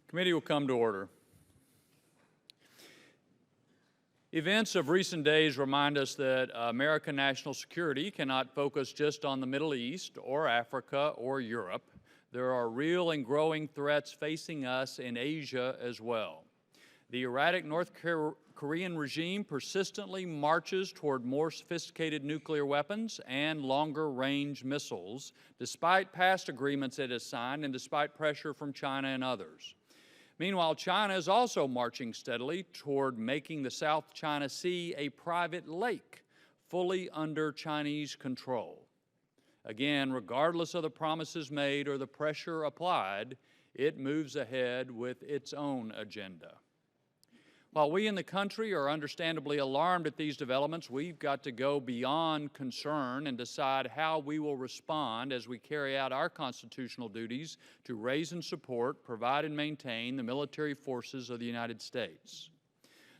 Committee will come to order. Events of recent days remind us that American national security cannot focus just on the Middle East or Africa or Europe. There are real and growing threats facing us in Asia as well. The erratic North Korean regime persistently marches toward more sophisticated nuclear weapons and longer-range missiles, despite past agreements it has signed and despite pressure from China and others. Meanwhile, China is also marching steadily toward making the South China Sea a private lake, fully under Chinese control. Again, regardless of the promises made or the pressure applied, it moves ahead with its own agenda. While we in the country are understandably alarmed at these developments, we've got to go beyond concern and decide how we will respond as we carry out our constitutional duties to raise and support, provide and maintain the military forces of the United States.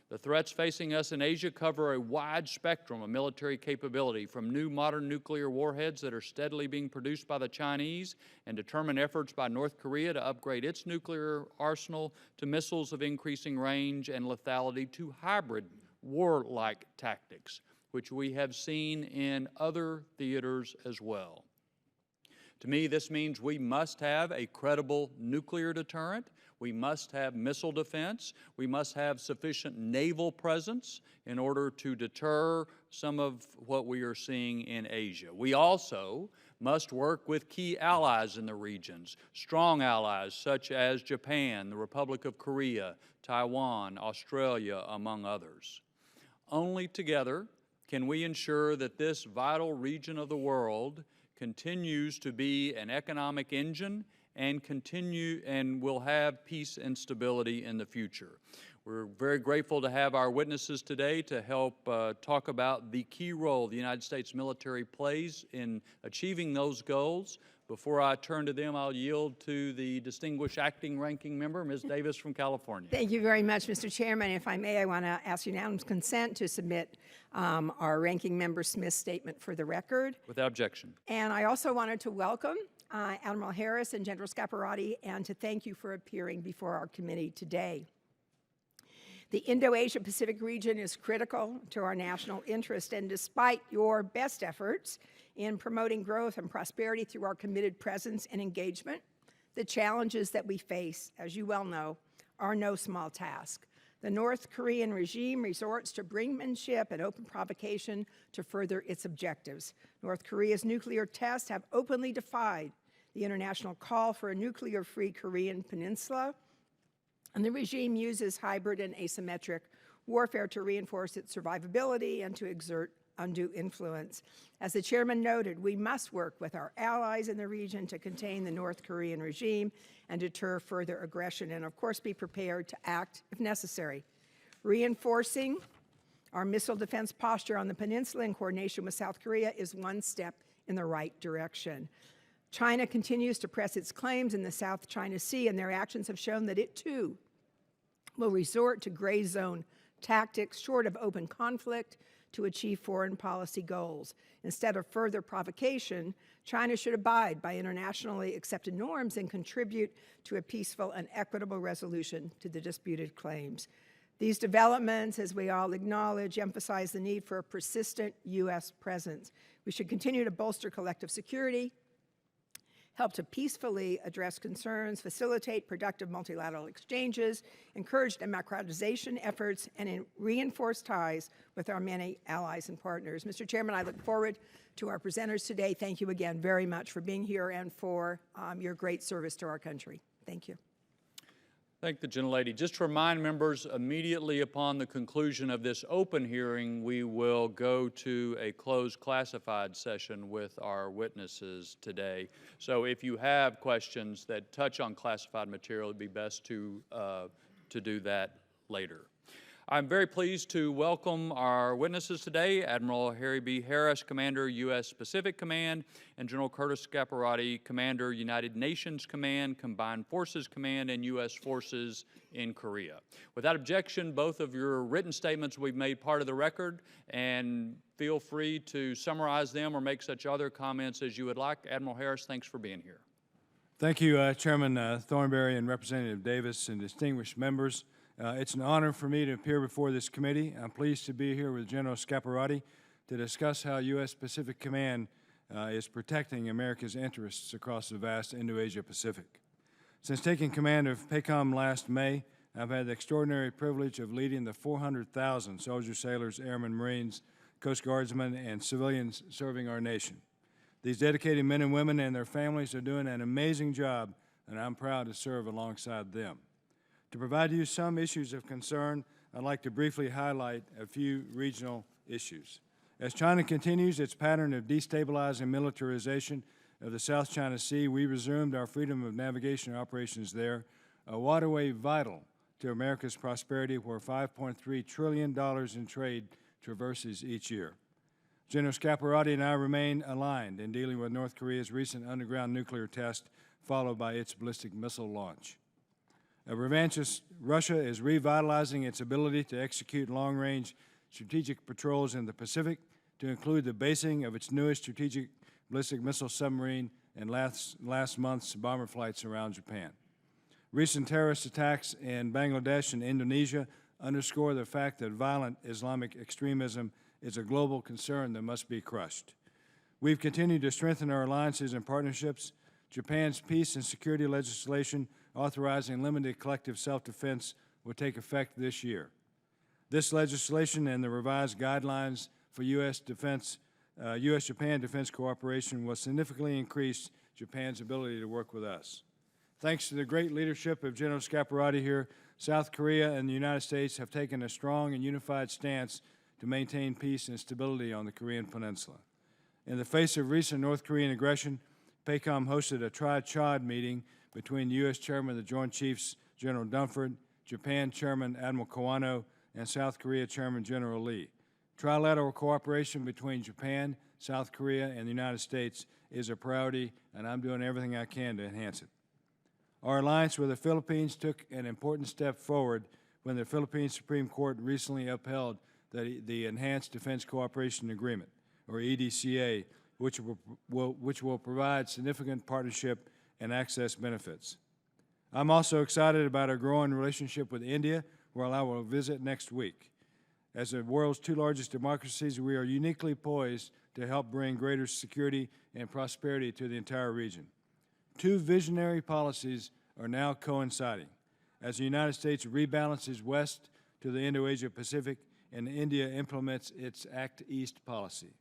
The threats facing us in Asia cover a wide spectrum of military capability, from new modern nuclear warheads that are steadily being produced by the Chinese and determined efforts by North Korea to upgrade its nuclear arsenal, to missiles of increasing range and lethality, to hybrid war-like tactics, which we have seen in other theaters as well. To me, this means we must have a credible nuclear deterrent. We must have missile defense. We must have sufficient naval presence in order to deter some of what we are seeing in Asia. We also must work with key allies in the regions, strong allies such as Japan, the Republic of Korea, Taiwan, Australia, among others. Only together can we ensure that this vital region of the world continues to be an economic engine and will have peace and stability in the future. We're very grateful to have our witnesses today to help talk about the key role the United States military plays in achieving those goals. Before I turn to them, I'll yield to the distinguished acting ranking member, Ms. Davis from California. Thank you very much, Mr. Chairman. If I may, I want to ask unanimous consent to submit our ranking member Smith's statement for the record. Without objection. And I also wanted to welcome Admiral Harris and General Scaparotti, and to thank you for appearing before our committee today. The Indo-Asia-Pacific region is critical to our national interest, and despite your best efforts in promoting growth and prosperity through our committed presence and engagement, the challenges that we face, as you well know, are no small task. The North Korean regime resorts to brinkmanship and open provocation to further its objectives. North Korea's nuclear tests have openly defied the international call for a nuclear-free Korean peninsula, and the regime uses hybrid and asymmetric warfare to reinforce its survivability and to exert undue influence. As the chairman noted, we must work with our allies in the region to contain the North Korean regime and deter further aggression, and of course be prepared to act if necessary. Reinforcing our missile defense posture on the peninsula in coordination with South Korea is one step in the right direction. China continues to press its claims in the South China Sea, and their actions have shown that it too will resort to gray zone tactics short of open conflict to achieve foreign policy goals. Instead of further provocation, China should abide by internationally accepted norms and contribute to a peaceful and equitable resolution to the disputed claims. These developments, as we all acknowledge, emphasize the need for a persistent U.S. presence. We should continue to bolster collective security, help to peacefully address concerns, facilitate productive multilateral exchanges, encourage democratization efforts, and reinforce ties with our many allies and partners. Mr. Chairman, I look forward to our presenters today. Thank you again very much for being here and for your great service to our country. Thank you. Thank the gentlelady. Just to remind members, immediately upon the conclusion of this open hearing, we will go to a closed classified session with our witnesses today. So if you have questions that touch on classified material, it would be best to do that later. I'm very pleased to welcome our witnesses today, Admiral Harris, Commander, U.S. Pacific Command, and General Curtis Scaparotti, Commander, United Nations Command, Combined Forces Command, and U.S. Forces in Korea. Without objection, both of your written statements will be made part of the record, and feel free to summarize them or make such other comments as you would like. Admiral Harris, thanks for being here. Thank you, Chairman Thornberry and Representative Davis and distinguished members. It's an honor for me to appear before this committee. I'm pleased to be here with General Scaparotti to discuss how U.S. Pacific Command is protecting America's interests across the vast Indo-Asia Pacific. Since taking command of PACOM last May, I've had the extraordinary privilege of leading the 400,000 soldiers, sailors, airmen, Marines, Coast Guardsmen, and civilians serving our nation. These dedicated men and women and their families are doing an amazing job, and I'm proud to serve alongside them. To provide you some issues of concern, I'd like to briefly highlight a few regional issues. As China continues its pattern of destabilizing militarization of the South China Sea, we resumed our freedom of navigation operations there, a waterway vital to America's prosperity, where $5.3 trillion in trade traverses each year. General Scaparotti and I remain aligned in dealing with North Korea's recent underground nuclear test, followed by its ballistic missile launch. A revanchist Russia is revitalizing its ability to execute long-range strategic patrols in the Pacific, to include the basing of its newest strategic ballistic missile submarine and last month's bomber flights around Japan. Recent terrorist attacks in Bangladesh and Indonesia underscore the fact that violent Islamic extremism is a global concern that must be crushed. We've continued to strengthen our alliances and partnerships. Japan's peace and security legislation authorizing limited collective self-defense will take effect this year. This legislation and the revised guidelines for U.S.-Japan defense cooperation will significantly increase Japan's ability to work with us. Thanks to the great leadership of General Scaparotti here, South Korea and the United States have taken a strong and unified stance to maintain peace and stability on the Korean Peninsula. In the face of recent North Korean aggression, PACOM hosted a Tri-Chad meeting between the U.S. Chairman of the Joint Chiefs, General Dunford, Japan Chairman Admiral Kawano, and South Korea Chairman General Lee. Trilateral cooperation between Japan, South Korea, and the United States is a priority, and I'm doing everything I can to enhance it. Our alliance with the Philippines took an important step forward when the Philippine Supreme Court recently upheld the Enhanced Defense Cooperation Agreement, or EDCA, which will provide significant partnership and access benefits. I'm also excited about our growing relationship with India, where I will visit next week. As the world's two largest democracies, we are uniquely poised to help bring greater security and prosperity to the entire region. Two visionary policies are now coinciding as the United States rebalances west to the Indo-Asia Pacific and India implements its Act East policy.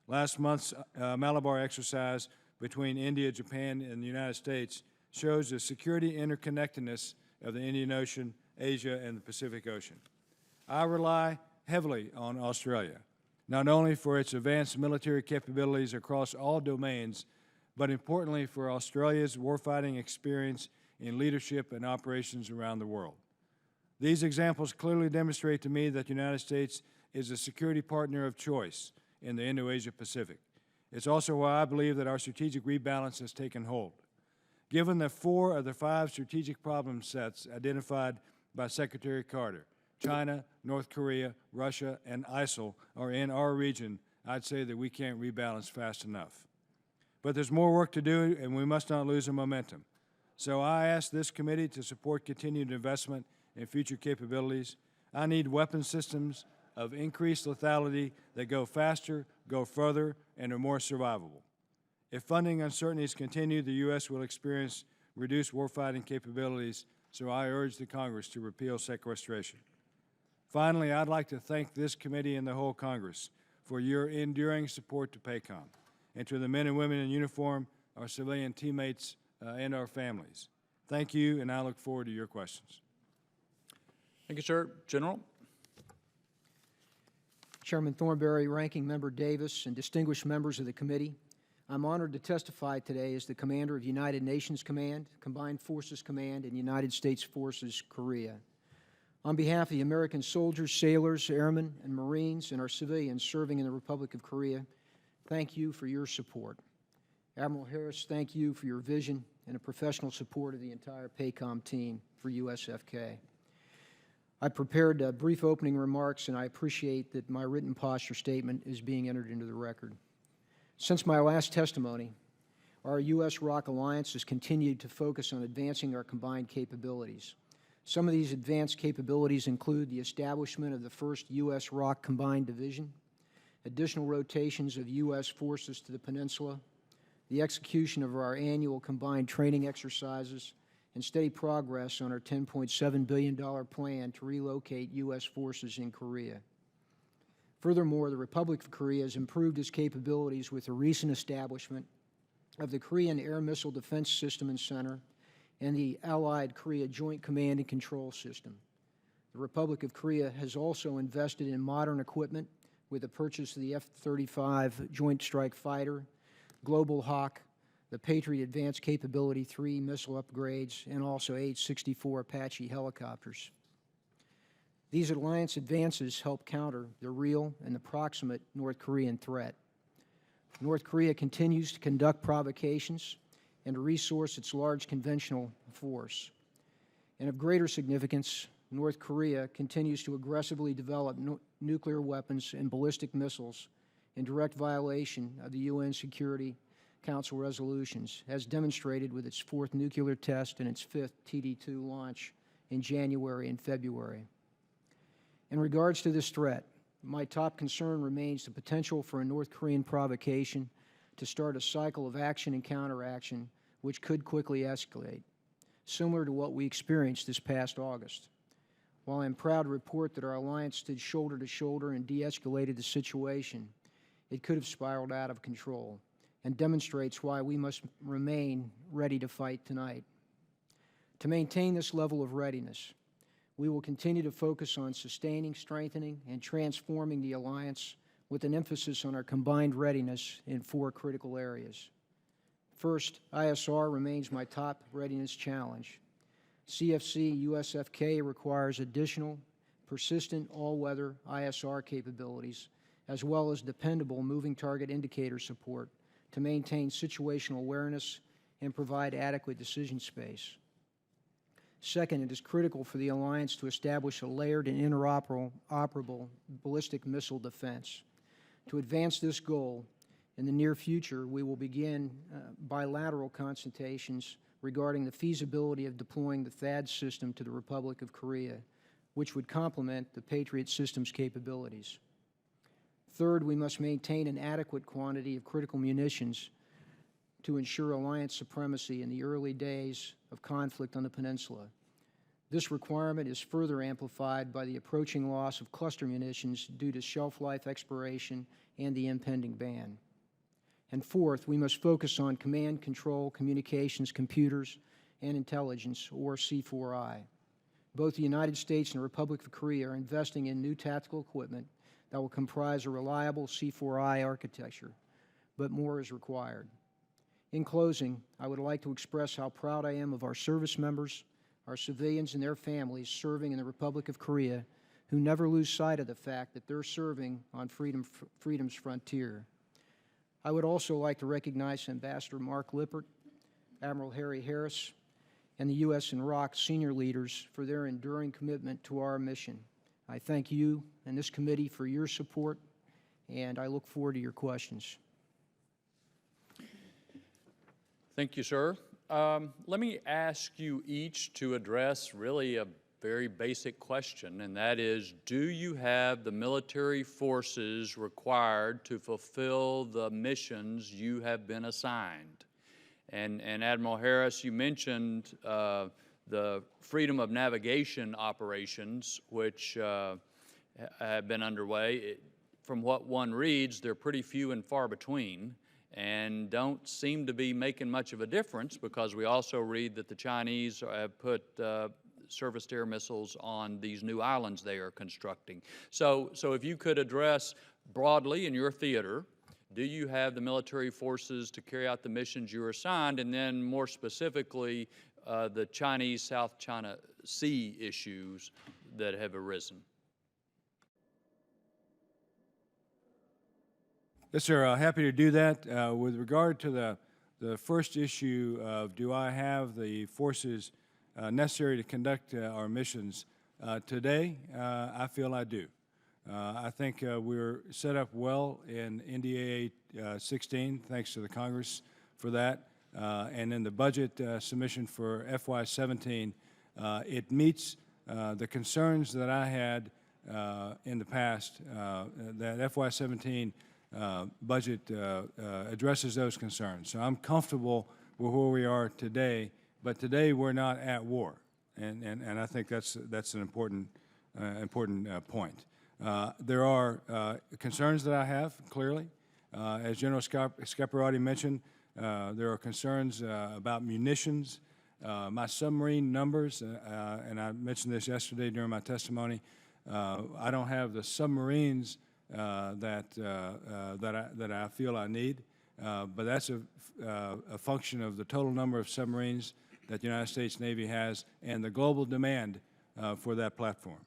Last month's Malabar exercise between India, Japan, and the United States shows the security interconnectedness of the Indian Ocean, Asia, and the Pacific Ocean. I rely heavily on Australia, not only for its advanced military capabilities across all domains, but importantly for Australia's warfighting experience in leadership and operations around the world. These examples clearly demonstrate to me that the United States is a security partner of choice in the Indo-Asia Pacific. It's also why I believe that our strategic rebalance has taken hold. Given that 4 of the 5 strategic problem sets identified by Secretary Carter, China, North Korea, Russia, and ISIL are in our region, I'd say that we can't rebalance fast enough. But there's more work to do, and we must not lose the momentum. So I ask this committee to support continued investment in future capabilities. I need weapon systems of increased lethality that go faster, go further, and are more survivable. If funding uncertainties continue, the U.S. will experience reduced warfighting capabilities, so I urge the Congress to repeal sequestration. Finally, I'd like to thank this committee and the whole Congress for your enduring support to PACOM, and to the men and women in uniform, our civilian teammates, and our families. Thank you, and I look forward to your questions. Thank you, sir. General? Chairman Thornberry, Ranking Member Davis, and distinguished members of the committee, I'm honored to testify today as the Commander of United Nations Command, Combined Forces Command, and United States Forces Korea. On behalf of the American soldiers, sailors, airmen, and Marines, and our civilians serving in the Republic of Korea, thank you for your support. Admiral Harris, thank you for your vision and the professional support of the entire PACOM team for USFK. I prepared brief opening remarks, and I appreciate that my written posture statement is being entered into the record. Since my last testimony, our U.S.-ROC alliance has continued to focus on advancing our combined capabilities. Some of these advanced capabilities include the establishment of the first U.S.-ROC Combined Division, additional rotations of U.S. forces to the peninsula, the execution of our annual combined training exercises, and steady progress on our $10.7 billion plan to relocate U.S. forces in Korea. Furthermore, the Republic of Korea has improved its capabilities with the recent establishment of the Korean Air Missile Defense System and Center and the Allied Korea Joint Command and Control System. The Republic of Korea has also invested in modern equipment with the purchase of the F-35 Joint Strike Fighter, Global Hawk, the Patriot Advanced Capability 3 missile upgrades, and also H-64 Apache helicopters. These alliance advances help counter the real and the proximate North Korean threat. North Korea continues to conduct provocations and to resource its large conventional force. And of greater significance, North Korea continues to aggressively develop nuclear weapons and ballistic missiles in direct violation of the UN Security Council resolutions, as demonstrated with its fourth nuclear test and its fifth TD-2 launch in January and February. In regards to this threat, my top concern remains the potential for a North Korean provocation to start a cycle of action and counteraction which could quickly escalate, similar to what we experienced this past August. While I'm proud to report that our alliance stood shoulder to shoulder and de-escalated the situation, it could have spiraled out of control, and demonstrates why we must remain ready to fight tonight. To maintain this level of readiness, we will continue to focus on sustaining, strengthening, and transforming the alliance with an emphasis on our combined readiness in 4 critical areas. First, ISR remains my top readiness challenge. CFC USFK requires additional, persistent, all-weather ISR capabilities, as well as dependable moving target indicator support to maintain situational awareness and provide adequate decision space. Second, it is critical for the alliance to establish a layered and interoperable ballistic missile defense. To advance this goal, in the near future, we will begin bilateral consultations regarding the feasibility of deploying the THAAD system to the Republic of Korea, which would complement the Patriot system's capabilities. Third, we must maintain an adequate quantity of critical munitions to ensure alliance supremacy in the early days of conflict on the peninsula. This requirement is further amplified by the approaching loss of cluster munitions due to shelf life expiration and the impending ban. And fourth, we must focus on command, control, communications, computers, and intelligence, or C4I. Both the United States and the Republic of Korea are investing in new tactical equipment that will comprise a reliable C4I architecture, but more is required. In closing, I would like to express how proud I am of our service members, our civilians and their families serving in the Republic of Korea, who never lose sight of the fact that they're serving on freedom's frontier. I would also like to recognize Ambassador Mark Lippert, Admiral Harris, and the U.S. and ROC senior leaders for their enduring commitment to our mission. I thank you and this committee for your support, and I look forward to your questions. Thank you, sir. Let me ask you each to address really a very basic question, and that is, do you have the military forces required to fulfill the missions you have been assigned? And Admiral Harris, you mentioned the freedom of navigation operations, which have been underway. From what one reads, they're pretty few and far between and don't seem to be making much of a difference, because we also read that the Chinese have put surface air missiles on these new islands they are constructing. So if you could address broadly in your theater, do you have the military forces to carry out the missions you're assigned? And then more specifically, the Chinese South China Sea issues, that have arisen. Yes, sir. Happy to do that. With regard to the first issue of do I have the forces necessary to conduct our missions today, I feel I do. I think we're set up well in NDAA 16, thanks to the Congress for that. And in the budget submission for FY17, it meets the concerns that I had in the past. That FY17 budget addresses those concerns. So I'm comfortable with where we are today, but today we're not at war, and I think that's an important point. There are concerns that I have, clearly. As General Scaparotti mentioned, there are concerns about munitions. My submarine numbers, and I mentioned this yesterday during my testimony, I don't have the submarines that I feel I need, but that's a function of the total number of submarines that the United States Navy has and the global demand for that platform.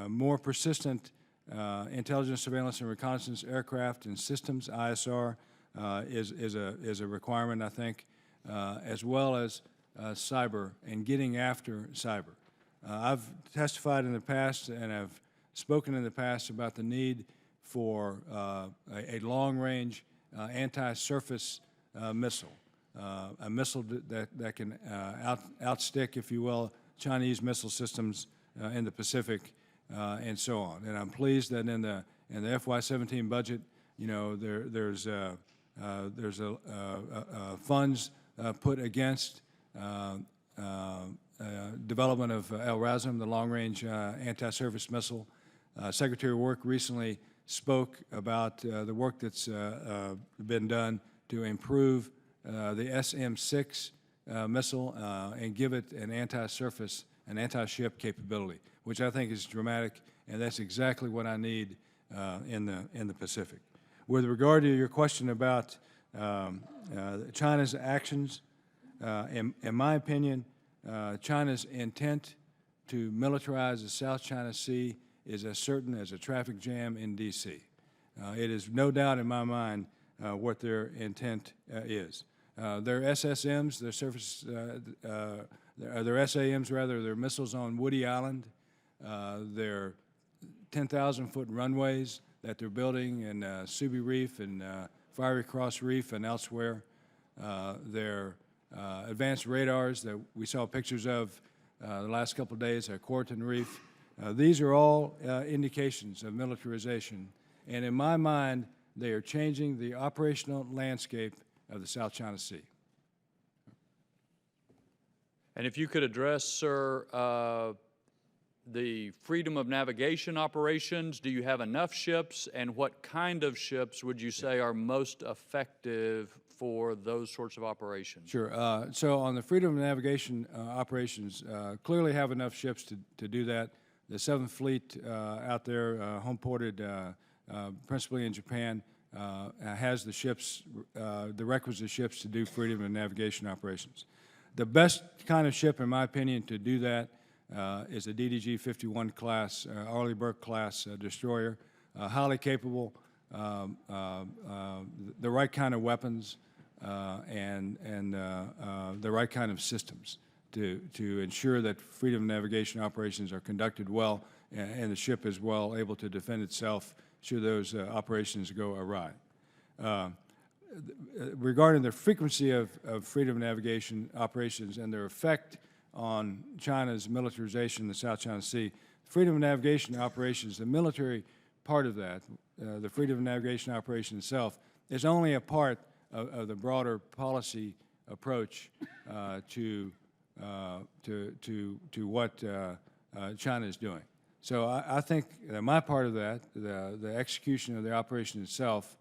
More persistent intelligence, surveillance, and reconnaissance aircraft and systems, ISR, is a requirement, I think, as well as cyber and getting after cyber. I've testified in the past and I've spoken in the past about the need for a long-range anti-surface missile, a missile that can outstick, if you will, Chinese missile systems in the Pacific and so on. And I'm pleased that in the FY17 budget, you know, there's funds put against development of LRASM, the long-range anti-surface missile. Secretary of Work recently spoke about the work that's been done to improve the SM-6 missile and give it an anti-surface, an anti-ship capability, which I think is dramatic, and that's exactly what I need in the Pacific. With regard to your question about China's actions, in my opinion, China's intent to militarize the South China Sea is as certain as a traffic jam in D.C. It is no doubt in my mind what their intent is. Their SSMs, their surface, their SAMs rather, their missiles on Woody Island, their 10,000-foot runways that they're building in Subi Reef and Fiery Cross Reef and elsewhere, their advanced radars that we saw pictures of the last couple of days at Corton Reef. These are all indications of militarization, and in my mind, they are changing the operational landscape of the South China Sea. And if you could address, sir, the freedom of navigation operations, do you have enough ships, and what kind of ships would you say are most effective for those sorts of operations? Sure. So on the freedom of navigation operations, clearly have enough ships to do that. The 7th Fleet out there, home-ported principally in Japan, has the ships, the requisite ships to do freedom of navigation operations. The best kind of ship, in my opinion, to do that is a DDG-51 class, Arleigh Burke class destroyer, highly capable, the right kind of weapons, and the right kind of systems to ensure that freedom of navigation operations are conducted well and the ship is well able to defend itself should those operations go awry. Regarding the frequency of freedom of navigation operations and their effect on China's militarization in the South China Sea, freedom of navigation operations, the military part of that, the freedom of navigation operation itself, is only a part of the broader policy approach to what China is doing. So I think that my part of that, the execution of the operation itself,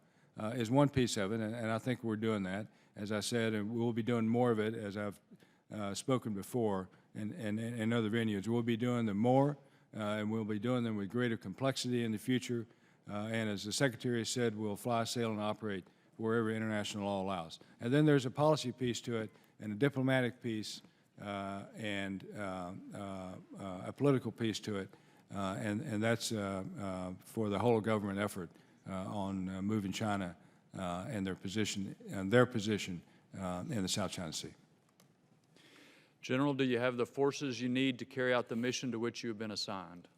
is one piece of it, and I think we're doing that, as I said, and we'll be doing more of it, as I've spoken before in other venues. We'll be doing them more, and we'll be doing them with greater complexity in the future, and as the Secretary said, we'll fly, sail, and operate wherever international law allows. And then there's a policy piece to it and a diplomatic piece and a political piece to it, and that's for the whole government effort on moving China and their position in the South China Sea. General, do you have the forces you need to carry out the mission to which you have been assigned?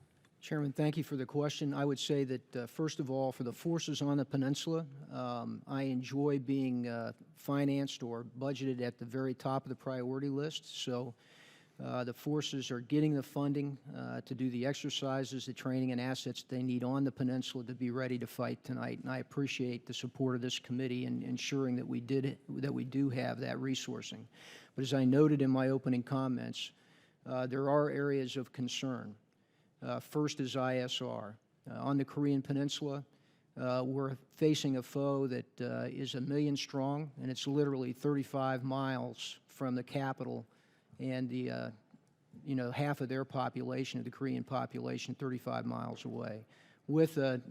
Chairman, thank you for the question. I would say that, first of all, for the forces on the peninsula, I enjoy being financed or budgeted at the very top of the priority list. So the forces are getting the funding to do the exercises, the training, and assets they need on the peninsula to be ready to fight tonight. And I appreciate the support of this committee in ensuring that we do have that resourcing. But as I noted in my opening comments, there are areas of concern. First is ISR. On the Korean Peninsula, we're facing a foe that is 1 million strong, and it's literally 35 miles from the capital, and the half of their population, of the Korean population, 35 miles away, with an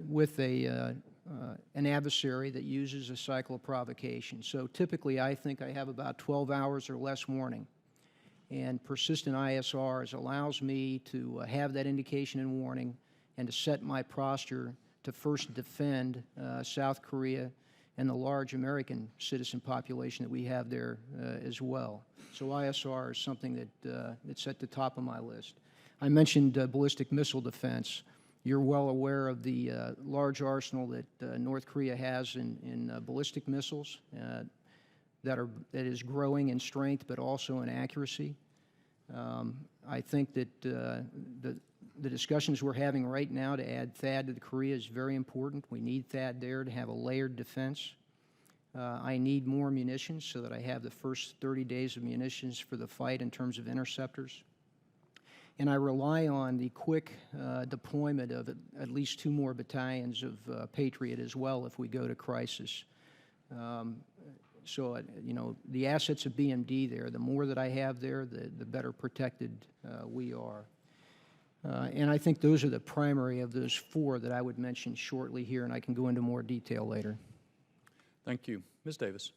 adversary that uses a cycle of provocation. So typically, I think I have about 12 hours or less warning. And persistent ISRs allows me to have that indication and warning and to set my posture to first defend South Korea and the large American citizen population that we have there as well. So ISR is something that's at the top of my list. I mentioned ballistic missile defense. You're well aware of the large arsenal that North Korea has in ballistic missiles. That is growing in strength but also in accuracy. I think that the discussions we're having right now to add THAAD to the Korea is very important. We need THAAD there to have a layered defense. I need more munitions so that I have the first 30 days of munitions for the fight in terms of interceptors. And I rely on the quick deployment of at least 2 more battalions of Patriot as well if we go to crisis. So, the assets of BMD there, the more that I have there, the better protected we are. And I think those are the primary of those 4 that I would mention shortly here, and I can go into more detail later. Thank you. Ms. Davis.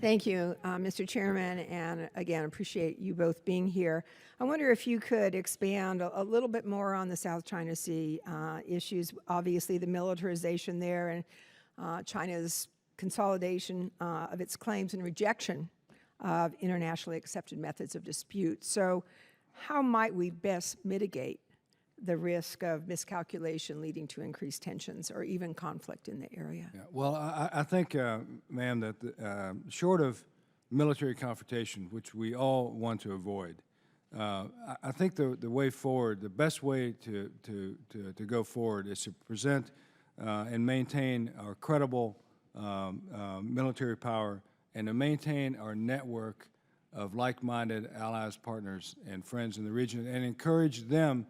Thank you, Mr. Chairman, and again, appreciate you both being here. I wonder if you could expand a little bit more on the South China Sea issues, obviously the militarization there and China's consolidation of its claims and rejection of internationally accepted methods of dispute. So how might we best mitigate the risk of miscalculation leading to increased tensions or even conflict in the area? Yeah, well, I think, ma'am, that short of military confrontation, which we all want to avoid, I think the way forward, the best way to go forward is to present and maintain our credible military power and to maintain our network of like-minded allies, partners, and friends in the region and encourage them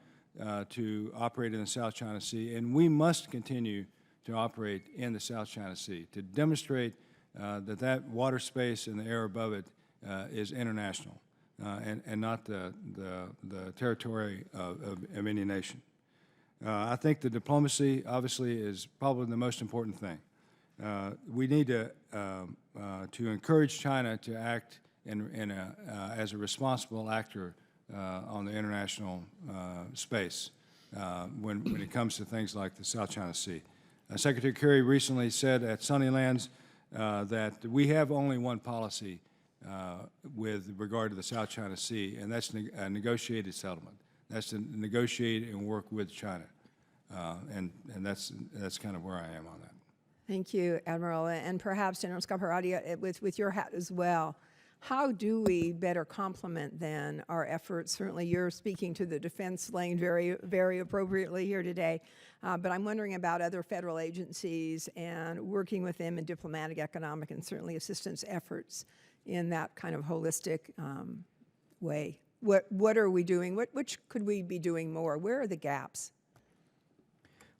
to operate in the South China Sea. And we must continue to operate in the South China Sea to demonstrate that water space and the air above it is international and not the territory of any nation. I think the diplomacy, obviously, is probably the most important thing. We need to encourage China to act as a responsible actor on the international space when it comes to things like the South China Sea. Secretary Kerry recently said at Sunnylands that we have only one policy with regard to the South China Sea, and that's a negotiated settlement. That's to negotiate and work with China, and that's kind of where I am on that. Thank you, Admiral, and perhaps General Scaparotti, with your hat as well. How do we better complement then our efforts? Certainly, you're speaking to the defense lane very, very appropriately here today, but I'm wondering about other federal agencies and working with them in diplomatic, economic, and certainly assistance efforts in that kind of holistic way. What are we doing? Which could we be doing more? Where are the gaps?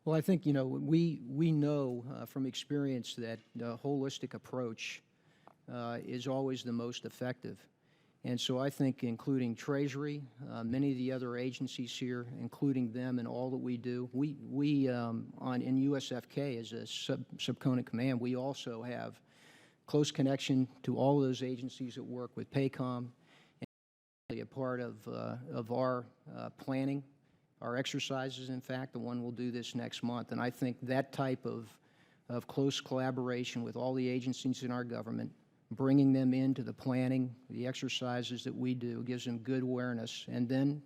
Well, I think, we know from experience that the holistic approach is always the most effective. And so I think including Treasury, many of the other agencies here, including them in all that we do, in USFK as a subcontinent command, we also have close connection to all of those agencies that work with PACOM a part of our planning, our exercises, in fact. The one we'll do this next month. And I think that type of close collaboration with all the agencies in our government, bringing them into the planning, the exercises that we do, gives them good awareness. And then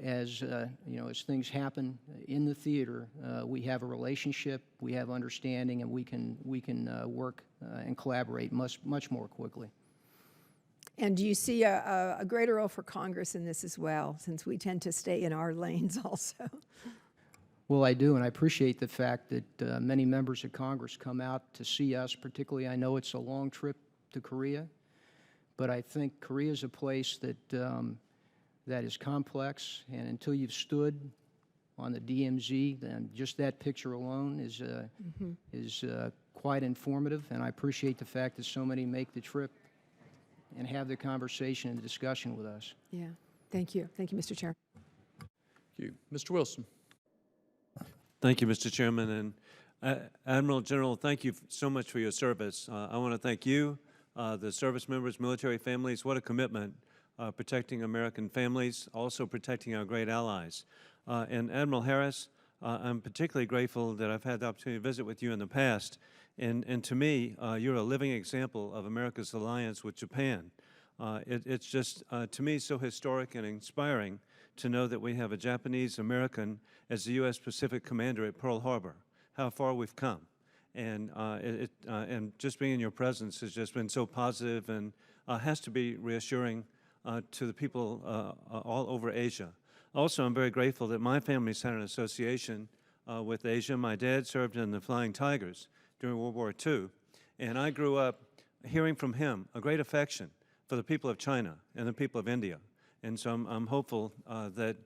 as things happen in the theater, we have a relationship, we have understanding, and we can work and collaborate much more quickly. And do you see a greater role for Congress in this as well, since we tend to stay in our lanes also? Well, I do, and I appreciate the fact that many members of Congress come out to see us. Particularly, I know it's a long trip to Korea, but I think Korea is a place that that is complex, and until you've stood on the DMZ, then just that picture alone is quite informative, and I appreciate the fact that so many make the trip and have the conversation and the discussion with us. Yeah, thank you. Thank you, Mr. Chair. Thank you. Mr. Wilson. Thank you, Mr. Chairman. And Admiral General, thank you so much for your service. I want to thank you, the service members, military families. What a commitment, protecting American families, also protecting our great allies. And Admiral Harris, I'm particularly grateful that I've had the opportunity to visit with you in the past. And to me, you're a living example of America's alliance with Japan. It's just, to me, so historic and inspiring to know that we have a Japanese American as the U.S. Pacific Commander at Pearl Harbor, how far we've come. And just being in your presence has just been so positive and has to be reassuring to the people all over Asia. Also, I'm very grateful that my family's had an association with Asia. My dad served in the Flying Tigers during World War II, and I grew up hearing from him a great affection for the people of China and the people of India. And so I'm hopeful that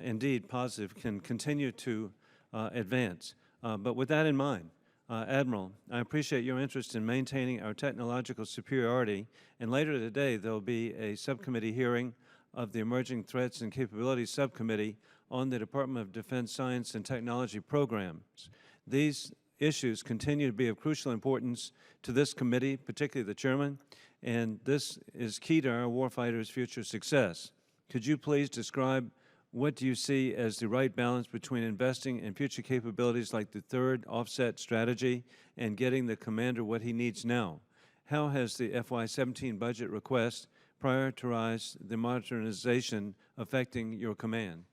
indeed positive can continue to advance. But with that in mind, Admiral, I appreciate your interest in maintaining our technological superiority, and later today there will be a subcommittee hearing of the Emerging Threats and Capabilities Subcommittee on the Department of Defense Science and Technology programs. These issues continue to be of crucial importance to this committee, particularly the chairman, and this is key to our warfighters' future success. Could you please describe what do you see as the right balance between investing in future capabilities like the third offset strategy and getting the commander what he needs now? How has the FY17 budget request prioritized the modernization affecting your command?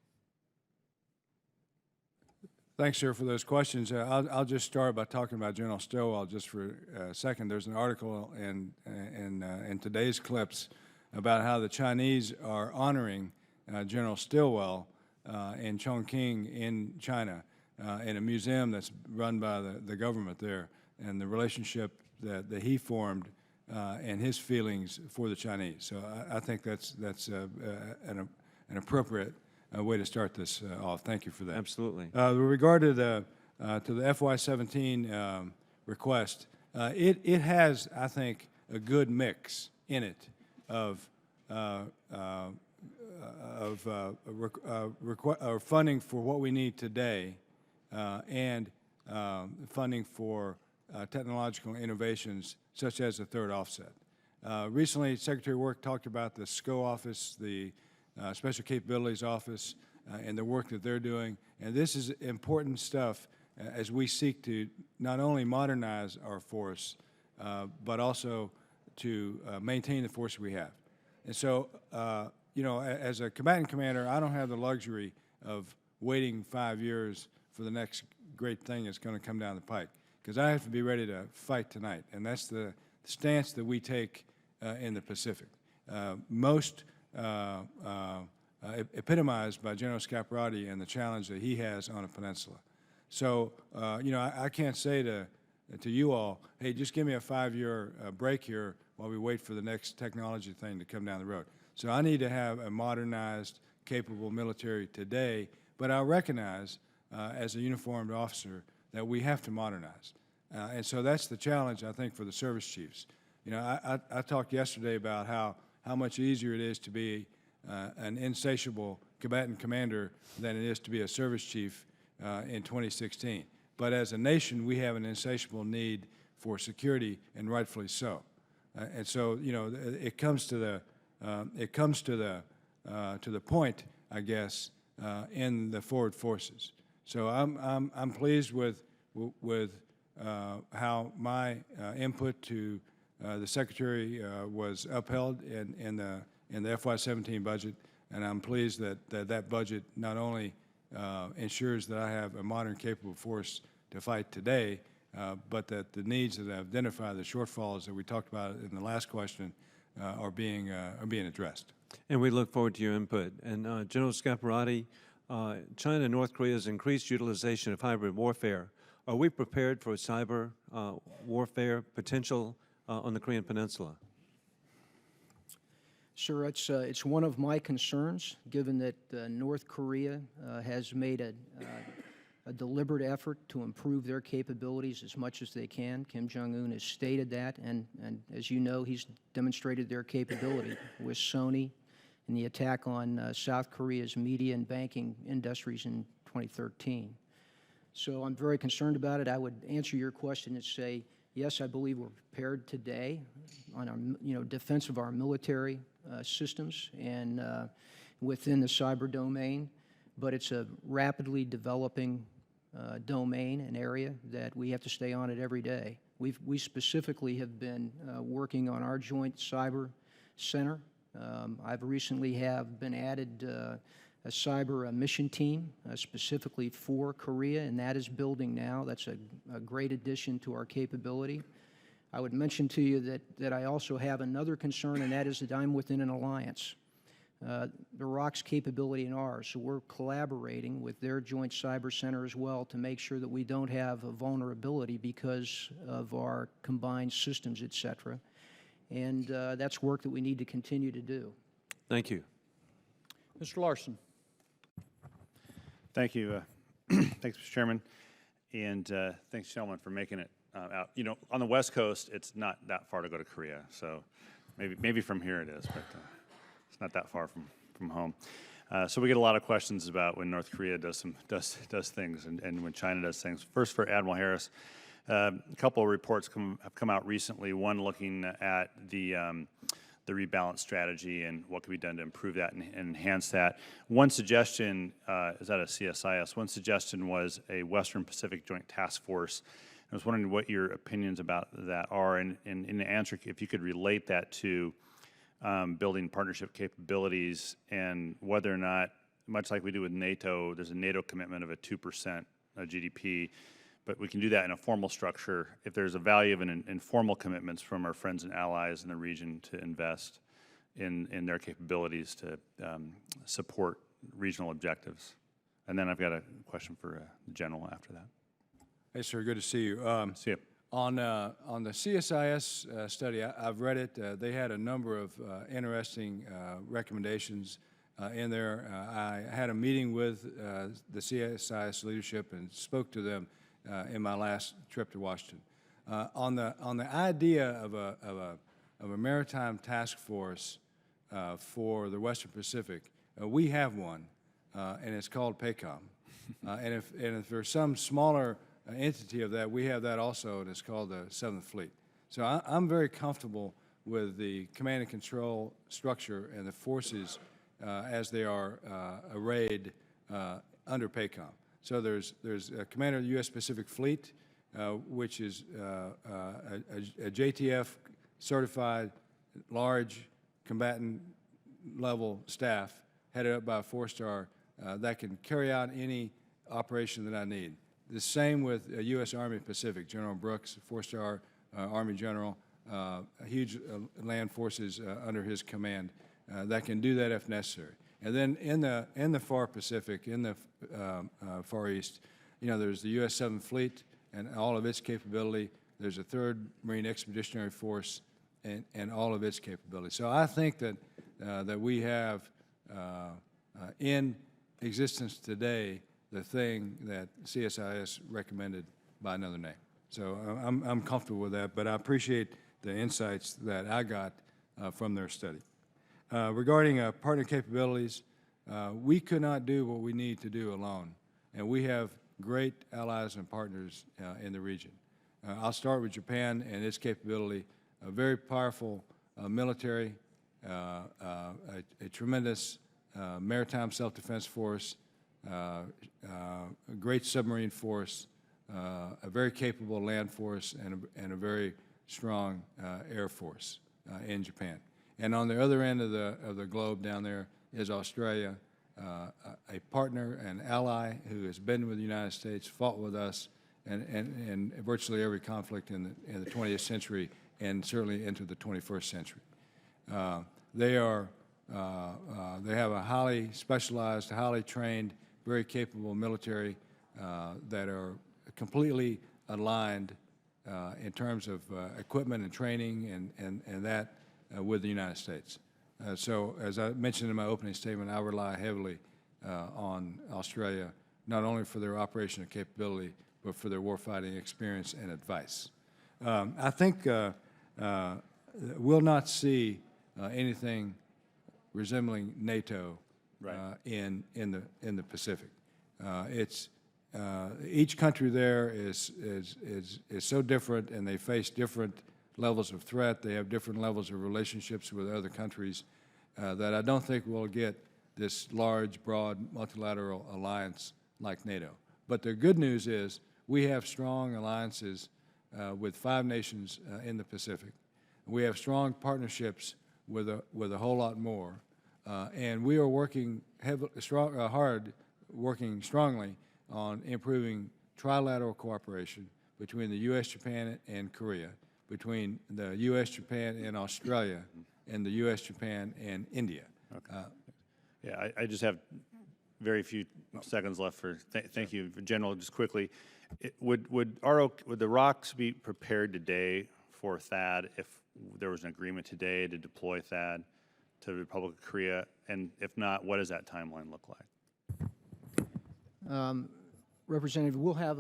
Thanks, sir, for those questions. I'll just start by talking about General Stilwell just for a second. There's an article in today's clips about how the Chinese are honoring General Stilwell in Chongqing in China in a museum that's run by the government there, and the relationship that he formed and his feelings for the Chinese. So I think that's an appropriate way to start this off. Thank you for that. Absolutely. With regard to the FY17 request, it has, I think, a good mix in it of funding for what we need today and funding for technological innovations such as the third offset. Recently, Secretary of Work talked about the SCO office, the Special Capabilities Office, and the work that they're doing. And this is important stuff as we seek to not only modernize our force, but also to maintain the force we have. And so, as a combatant commander, I don't have the luxury of waiting 5 years for the next great thing that's going to come down the pike, because I have to be ready to fight tonight. And that's the stance that we take in the Pacific. Most epitomized by General Scaparotti and the challenge that he has on a peninsula. So, I can't say to you all, hey, just give me a 5-year break here while we wait for the next technology thing to come down the road. So I need to have a modernized, capable military today, but I recognize as a uniformed officer that we have to modernize. And so that's the challenge, I think, for the service chiefs. I talked yesterday about how much easier it is to be an insatiable combatant commander than it is to be a service chief in 2016. But as a nation, we have an insatiable need for security, and rightfully so. And so, it comes to it comes to the point, I guess, in the forward forces. So I'm pleased with how my input to the Secretary was upheld in the FY17 budget, and I'm pleased that budget not only ensures that I have a modern, capable force to fight today, but that the needs that I've identified, the shortfalls that we talked about in the last question, are being addressed. And we look forward to your input. And General Scaparotti, China and North Korea's increased utilization of hybrid warfare. Are we prepared for cyber warfare potential on the Korean Peninsula? Sir, it's one of my concerns, given that North Korea has made a deliberate effort to improve their capabilities as much as they can. Kim Jong-un has stated that, and as you know, he's demonstrated their capability with Sony and the attack on South Korea's media and banking industries in 2013. So I'm very concerned about it. I would answer your question and say, yes, I believe we're prepared today on our, defense of our military systems and within the cyber domain, but it's a rapidly developing domain, an area that we have to stay on it every day. We specifically have been working on our joint cyber center. I've recently been added a cyber mission team specifically for Korea, and that is building now. That's a great addition to our capability. I would mention to you that I also have another concern, and that is that I'm within an alliance. Iraq's capability and ours, so we're collaborating with their joint cyber center as well to make sure that we don't have a vulnerability because of our combined systems, et cetera. And that's work that we need to continue to do. Thank you. Mr. Larson. Thank you. Thanks, Mr. Chairman. And thanks, gentlemen, for making it out. On the West Coast, it's not that far to go to Korea. So maybe from here it is, but it's not that far from home. So we get a lot of questions about when North Korea does things and when China does things. First, for Admiral Harris, a couple of reports have come out recently. One looking at the rebalance strategy and what can be done to improve that and enhance that. One suggestion is out of CSIS. One suggestion was a Western Pacific Joint Task Force. I was wondering what your opinions about that are, and in the answer, if you could relate that to building partnership capabilities and whether or not, much like we do with NATO, there's a NATO commitment of a 2% GDP, but we can do that in a formal structure if there's a value of an informal commitments from our friends and allies in the region to invest in their capabilities to support regional objectives. And then I've got a question for the General after that. Hey, sir, good to see you. See you. On the CSIS study, I've read it. They had a number of interesting recommendations in there. I had a meeting with the CSIS leadership and spoke to them in my last trip to Washington. On the idea of a maritime task force for the Western Pacific, we have one, and it's called PACOM. And if there's some smaller entity of that, we have that also, and it's called the 7th Fleet. So I'm very comfortable with the command and control structure and the forces as they are arrayed under PACOM. So there's a commander of the U.S. Pacific Fleet, which is a JTF certified large combatant level staff headed up by a 4-star that can carry out any operation that I need. The same with U.S. Army Pacific, General Brooks, 4-star Army General, huge land forces under his command that can do that if necessary. And then in the far Pacific, in the Far East, there's the U.S. 7th Fleet and all of its capability. There's a 3rd Marine Expeditionary Force and all of its capability. So I think that we have in existence today the thing that CSIS recommended by another name. So I'm comfortable with that, but I appreciate the insights that I got from their study. Regarding partner capabilities, we could not do what we need to do alone, and we have great allies and partners in the region. I'll start with Japan and its capability, a very powerful military, a tremendous maritime self-defense force, a great submarine force, a very capable land force, and a very strong air force in Japan. And on the other end of the globe down there is Australia, a partner and ally who has been with the United States, fought with us, and virtually every conflict in the 20th century and certainly into the 21st century. They have a highly specialized, highly trained, very capable military that are completely aligned in terms of equipment and training and that with the United States. So as I mentioned in my opening statement, I rely heavily on Australia, not only for their operational capability, but for their warfighting experience and advice. I think we'll not see anything resembling NATO in the Pacific. Each country there is so different, and they face different levels of threat. They have different levels of relationships with other countries that I don't think we'll get this large, broad, multilateral alliance like NATO. But the good news is we have strong alliances with 5 nations in the Pacific. We have strong partnerships with a whole lot more, and we are working working strongly on improving trilateral cooperation between the U.S., Japan, and Korea, between the U.S., Japan, and Australia, and the U.S., Japan, and India. Okay. Yeah, I just have very few seconds left for. Thank you, General. Just quickly, would the ROCs be prepared today for THAAD if there was an agreement today to deploy THAAD to the Republic of Korea? And if not, what does that timeline look like? Representative, we'll have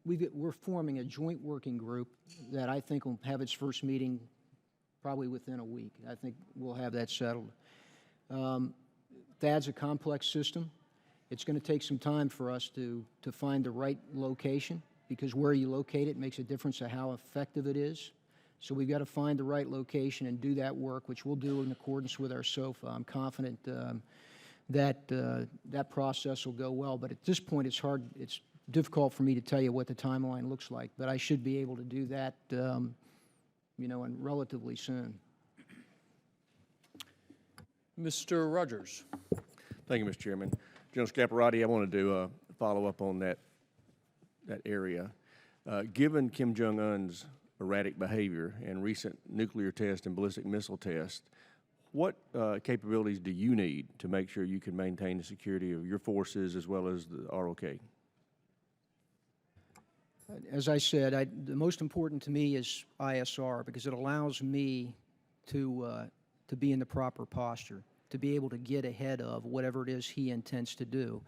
we're forming a joint working group that I think will have its first meeting probably within a week. I think we'll have that settled. THAAD's a complex system. It's going to take some time for us to find the right location, because where you locate it makes a difference of how effective it is. So we've got to find the right location and do that work, which we'll do in accordance with our SOFA. I'm confident that process will go well, but at this point it's difficult for me to tell you what the timeline looks like, but I should be able to do that and relatively soon. Mr. Rogers. Thank you, Mr. Chairman. General Scaparotti, I wanted to follow up on that area. Given Kim Jong-un's erratic behavior and recent nuclear test and ballistic missile test, what capabilities do you need to make sure you can maintain the security of your forces as well as the ROK? As I said, the most important to me is ISR, because it allows me to be in the proper posture, to be able to get ahead of whatever it is he intends to do.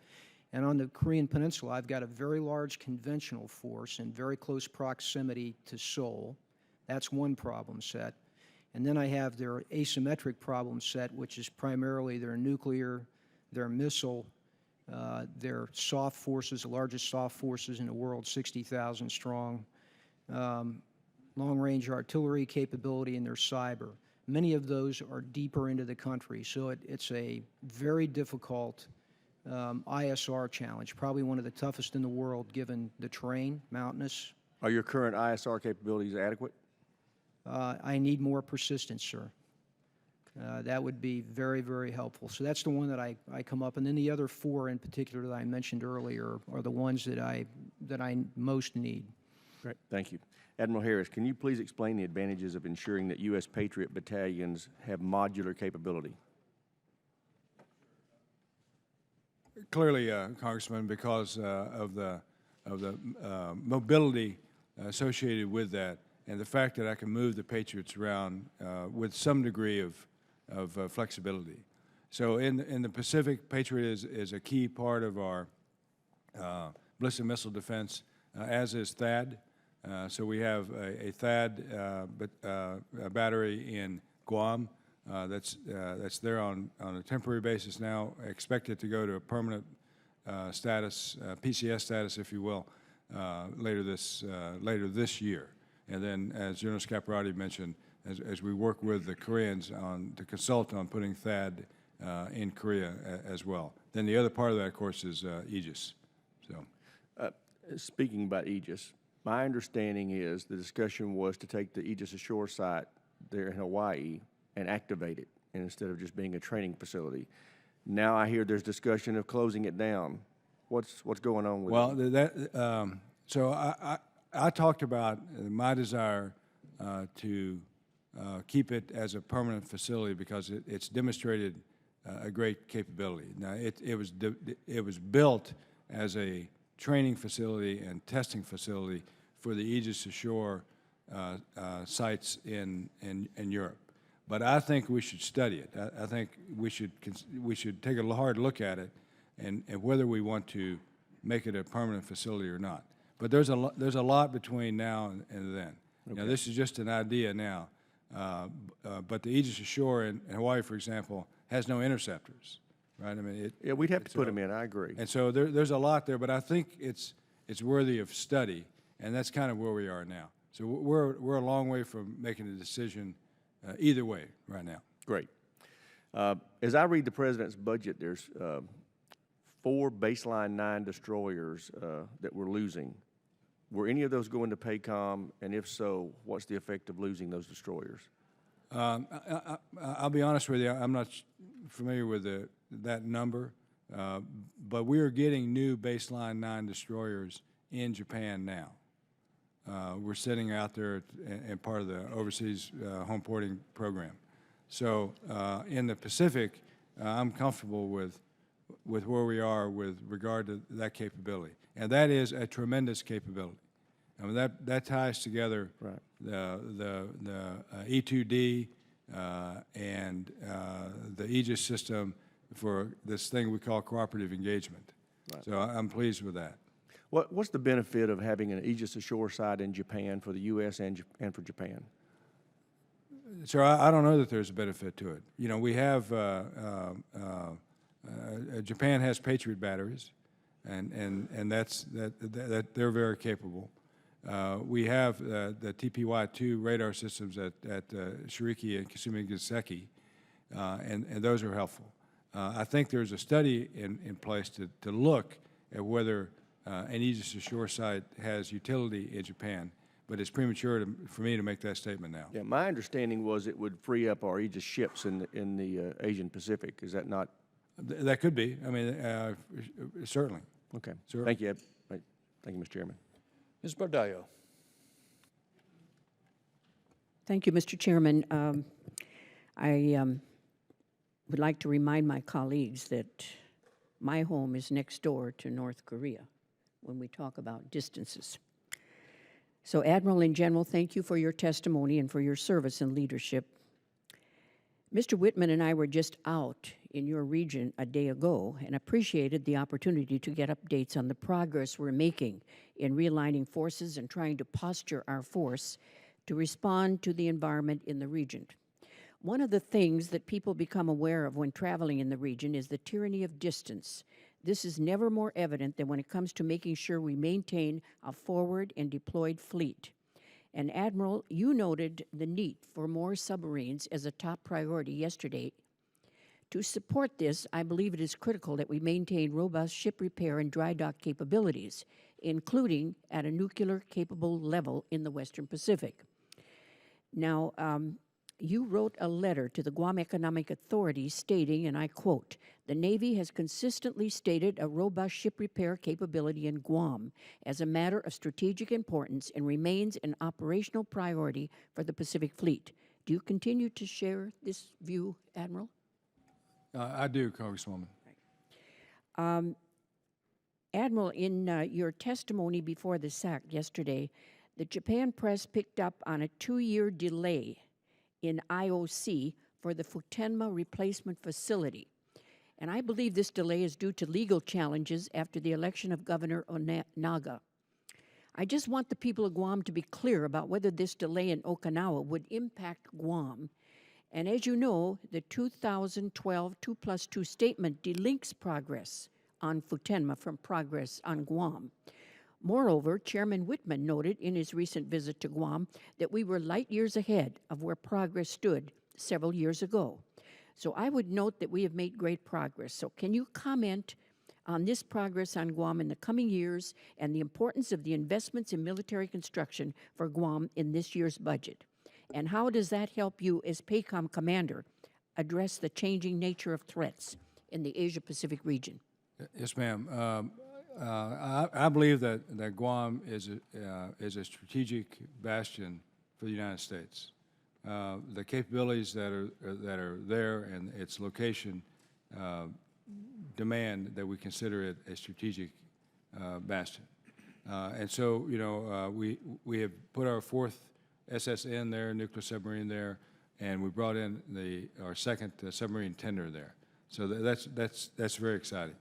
And on the Korean Peninsula, I've got a very large conventional force in very close proximity to Seoul. That's one problem set. And then I have their asymmetric problem set, which is primarily their nuclear, their missile, their soft forces, the largest soft forces in the world, 60,000 strong, long-range artillery capability, and their cyber. Many of those are deeper into the country, so it's a very difficult ISR challenge, probably one of the toughest in the world given the terrain, mountainous. Are your current ISR capabilities adequate? I need more persistence, sir. That would be very, very helpful. So that's the one that I come up, and then the other 4 in particular that I mentioned earlier are the ones that I most need. Great, thank you. Admiral Harris, can you please explain the advantages of ensuring that U.S. Patriot battalions have modular capability? Clearly, Congressman, because of the mobility associated with that, and the fact that I can move the Patriots around with some degree of flexibility. So in the Pacific, Patriot is a key part of our ballistic missile defense, as is THAAD. So we have a THAAD battery in Guam that's there on a temporary basis now, expected to go to a permanent status, PCS status, if you will, later this year. And then, as General Scaparotti mentioned, as we work with the Koreans to consult on putting THAAD in Korea as well. Then the other part of that, of course, is Aegis. So, Speaking about Aegis, my understanding is the discussion was to take the Aegis Ashore site there in Hawaii and activate it, and instead of just being a training facility. Now I hear there's discussion of closing it down. What's going on with it? Well, so I talked about my desire to keep it as a permanent facility because it's demonstrated a great capability. Now, it was built as a training facility and testing facility for the Aegis Ashore sites in Europe. But I think we should study it. I think we should take a hard look at it and whether we want to make it a permanent facility or not. But there's a lot between now and then. Okay. Now, this is just an idea now. But the Aegis Ashore in Hawaii, for example, has no interceptors, right? I mean, yeah, we'd have to put them in. I agree. And so there's a lot there, but I think it's worthy of study, and that's kind of where we are now. So we're a long way from making a decision either way right now. Great. As I read the President's budget, there's 4 baseline 9 destroyers that we're losing. Were any of those going to PACOM, and if so, what's the effect of losing those destroyers? I'll be honest with you, I'm not familiar with that number, but we are getting new baseline 9 destroyers in Japan now. We're sitting out there and part of the overseas home porting program. So in the Pacific, I'm comfortable with where we are with regard to that capability. And that is a tremendous capability. I mean, that ties together right. the E2D and the Aegis system for this thing we call cooperative engagement. Right. So I'm pleased with that. What's the benefit of having an Aegis Ashore site in Japan for the U.S. and for Japan? So I don't know that there's a benefit to it. You know, we have Japan has Patriot batteries, and that's they're very capable. We have the TPY-2 radar systems at Shiriki and Kasumigaseki, and those are helpful. I think there's a study in place to look at whether an Aegis Ashore site has utility in Japan, but it's premature for me to make that statement now. Yeah, my understanding was it would free up our Aegis ships in the Asian Pacific. Is that not? That could be. I mean, certainly. Okay. Certainly. Thank you. Thank you, Mr. Chairman. Ms. Bardallo. Thank you, Mr. Chairman. I would like to remind my colleagues that my home is next door to North Korea when we talk about distances. So, Admiral in General, thank you for your testimony and for your service and leadership. Mr. Whitman and I were just out in your region a day ago and appreciated the opportunity to get updates on the progress we're making in realigning forces and trying to posture our force to respond to the environment in the region. One of the things that people become aware of when traveling in the region is the tyranny of distance. This is never more evident than when it comes to making sure we maintain a forward and deployed fleet. And Admiral, you noted the need for more submarines as a top priority yesterday. To support this, I believe it is critical that we maintain robust ship repair and dry dock capabilities, including at a nuclear-capable level in the Western Pacific. Now, you wrote a letter to the Guam Economic Authority stating, and I quote, "The Navy has consistently stated a robust ship repair capability in Guam as a matter of strategic importance and remains an operational priority for the Pacific Fleet." Do you continue to share this view, Admiral? I do, Congresswoman. Admiral, in your testimony before the SAC yesterday, the Japan press picked up on a 2-year delay in IOC for the Futenma replacement facility. And I believe this delay is due to legal challenges after the election of Governor Onaga. I just want the people of Guam to be clear about whether this delay in Okinawa would impact Guam. And as you know, the 2012 2+2 statement delinks progress on Futenma from progress on Guam. Moreover, Chairman Whitman noted in his recent visit to Guam that we were light years ahead of where progress stood several years ago. So I would note that we have made great progress. So can you comment on this progress on Guam in the coming years and the importance of the investments in military construction for Guam in this year's budget? And how does that help you as PACOM commander address the changing nature of threats in the Asia-Pacific region? Yes, ma'am. I believe that Guam is a strategic bastion for the United States. The capabilities that are there and its location demand that we consider it a strategic bastion. And so, you know, we have put our fourth SSN there, nuclear submarine there, and we brought in our second submarine tender there. So that's very exciting,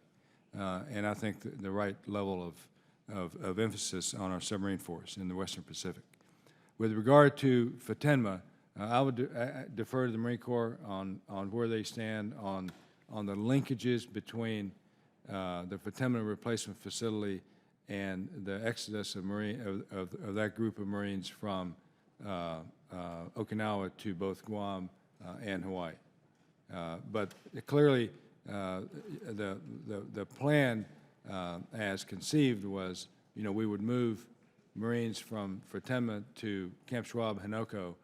and I think the right level of emphasis on our submarine force in the Western Pacific. With regard to FATENMA, I would defer to the Marine Corps on where they stand on the linkages between the FATENMA replacement facility and the exodus of that group of Marines from Okinawa to both Guam and Hawaii. But clearly, the plan as conceived was, you know, we would move Marines from FATENMA to Camp Schwab, Hanoko,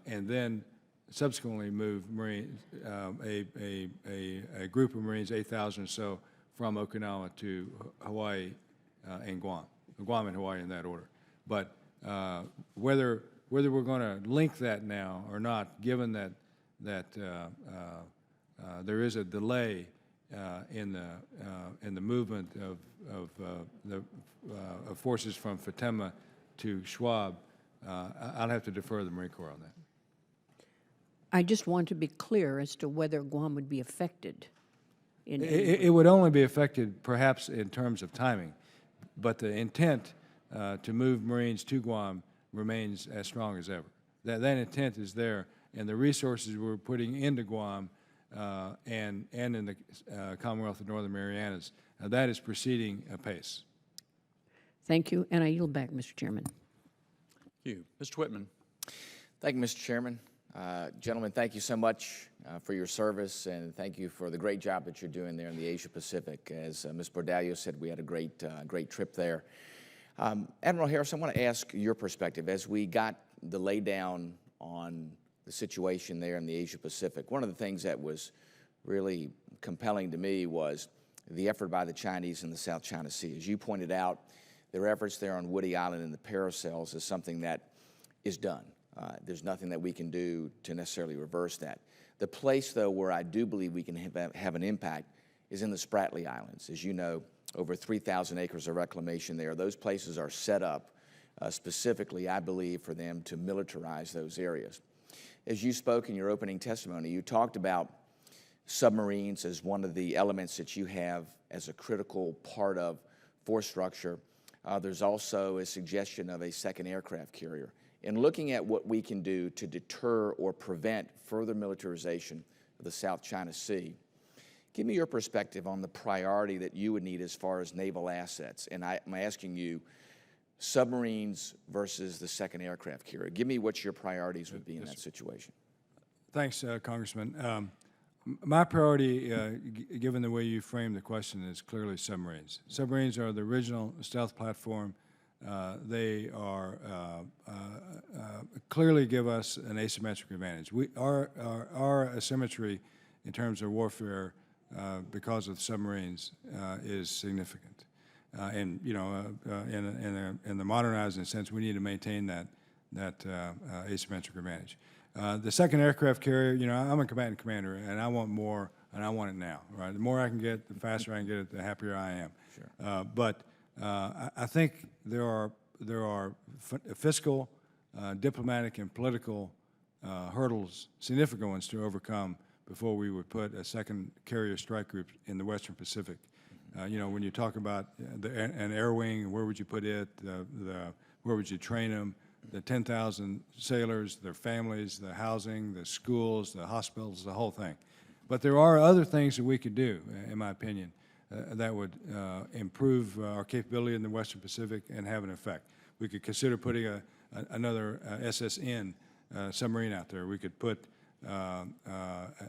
and then subsequently move Marines, a group of Marines, 8,000 or so, from Okinawa to Hawaii and Guam and Hawaii in that order. But whether we're going to link that now or not, given that there is a delay in the movement of forces from FATENMA to Schwab, I'll have to defer to the Marine Corps on that. I just want to be clear as to whether Guam would be affected. It would only be affected perhaps in terms of timing, but the intent to move Marines to Guam remains as strong as ever. That intent is there, and the resources we're putting into Guam and in the Commonwealth of Northern Marianas, that is proceeding apace. Thank you, and I yield back, Mr. Chairman. Thank you. Mr. Whitman. Thank you, Mr. Chairman. Gentlemen, thank you so much for your service, and thank you for the great job that you're doing there in the Asia Pacific. As Ms. Bordallo said, we had a great trip there. Admiral Harris, I want to ask your perspective. As we got the laydown on the situation there in the Asia Pacific, one of the things that was really compelling to me was the effort by the Chinese in the South China Sea. As you pointed out, their efforts there on Woody Island and the Paracels is something that is done. There's nothing that we can do to necessarily reverse that. The place, though, where I do believe we can have an impact is in the Spratly Islands. As you know, over 3,000 acres of reclamation there. Those places are set up specifically, I believe, for them to militarize those areas. As you spoke in your opening testimony, you talked about submarines as one of the elements that you have as a critical part of force structure. There's also a suggestion of a second aircraft carrier. In looking at what we can do to deter or prevent further militarization of the South China Sea, give me your perspective on the priority that you would need as far as naval assets. And I'm asking you, submarines versus the second aircraft carrier. Give me what your priorities would be in that situation. Thanks, Congressman. My priority, given the way you framed the question, is clearly submarines. Submarines are the original stealth platform. They are clearly give us an asymmetric advantage. Our asymmetry in terms of warfare because of submarines is significant. And you know, in the modernizing sense, we need to maintain that asymmetric advantage. The second aircraft carrier, you know, I'm a combatant commander, and I want more, and I want it now. Right, the more I can get, the faster I can get it, the happier I am. Sure. But I think there are fiscal, diplomatic, and political hurdles, significant ones, to overcome before we would put a second carrier strike group in the Western Pacific. You know, when you talk about an air wing, where would you put it? Where would you train them? The 10,000 sailors, their families, the housing, the schools, the hospitals, the whole thing. But there are other things that we could do, in my opinion, that would improve our capability in the Western Pacific and have an effect. We could consider putting another SSN submarine out there. We could put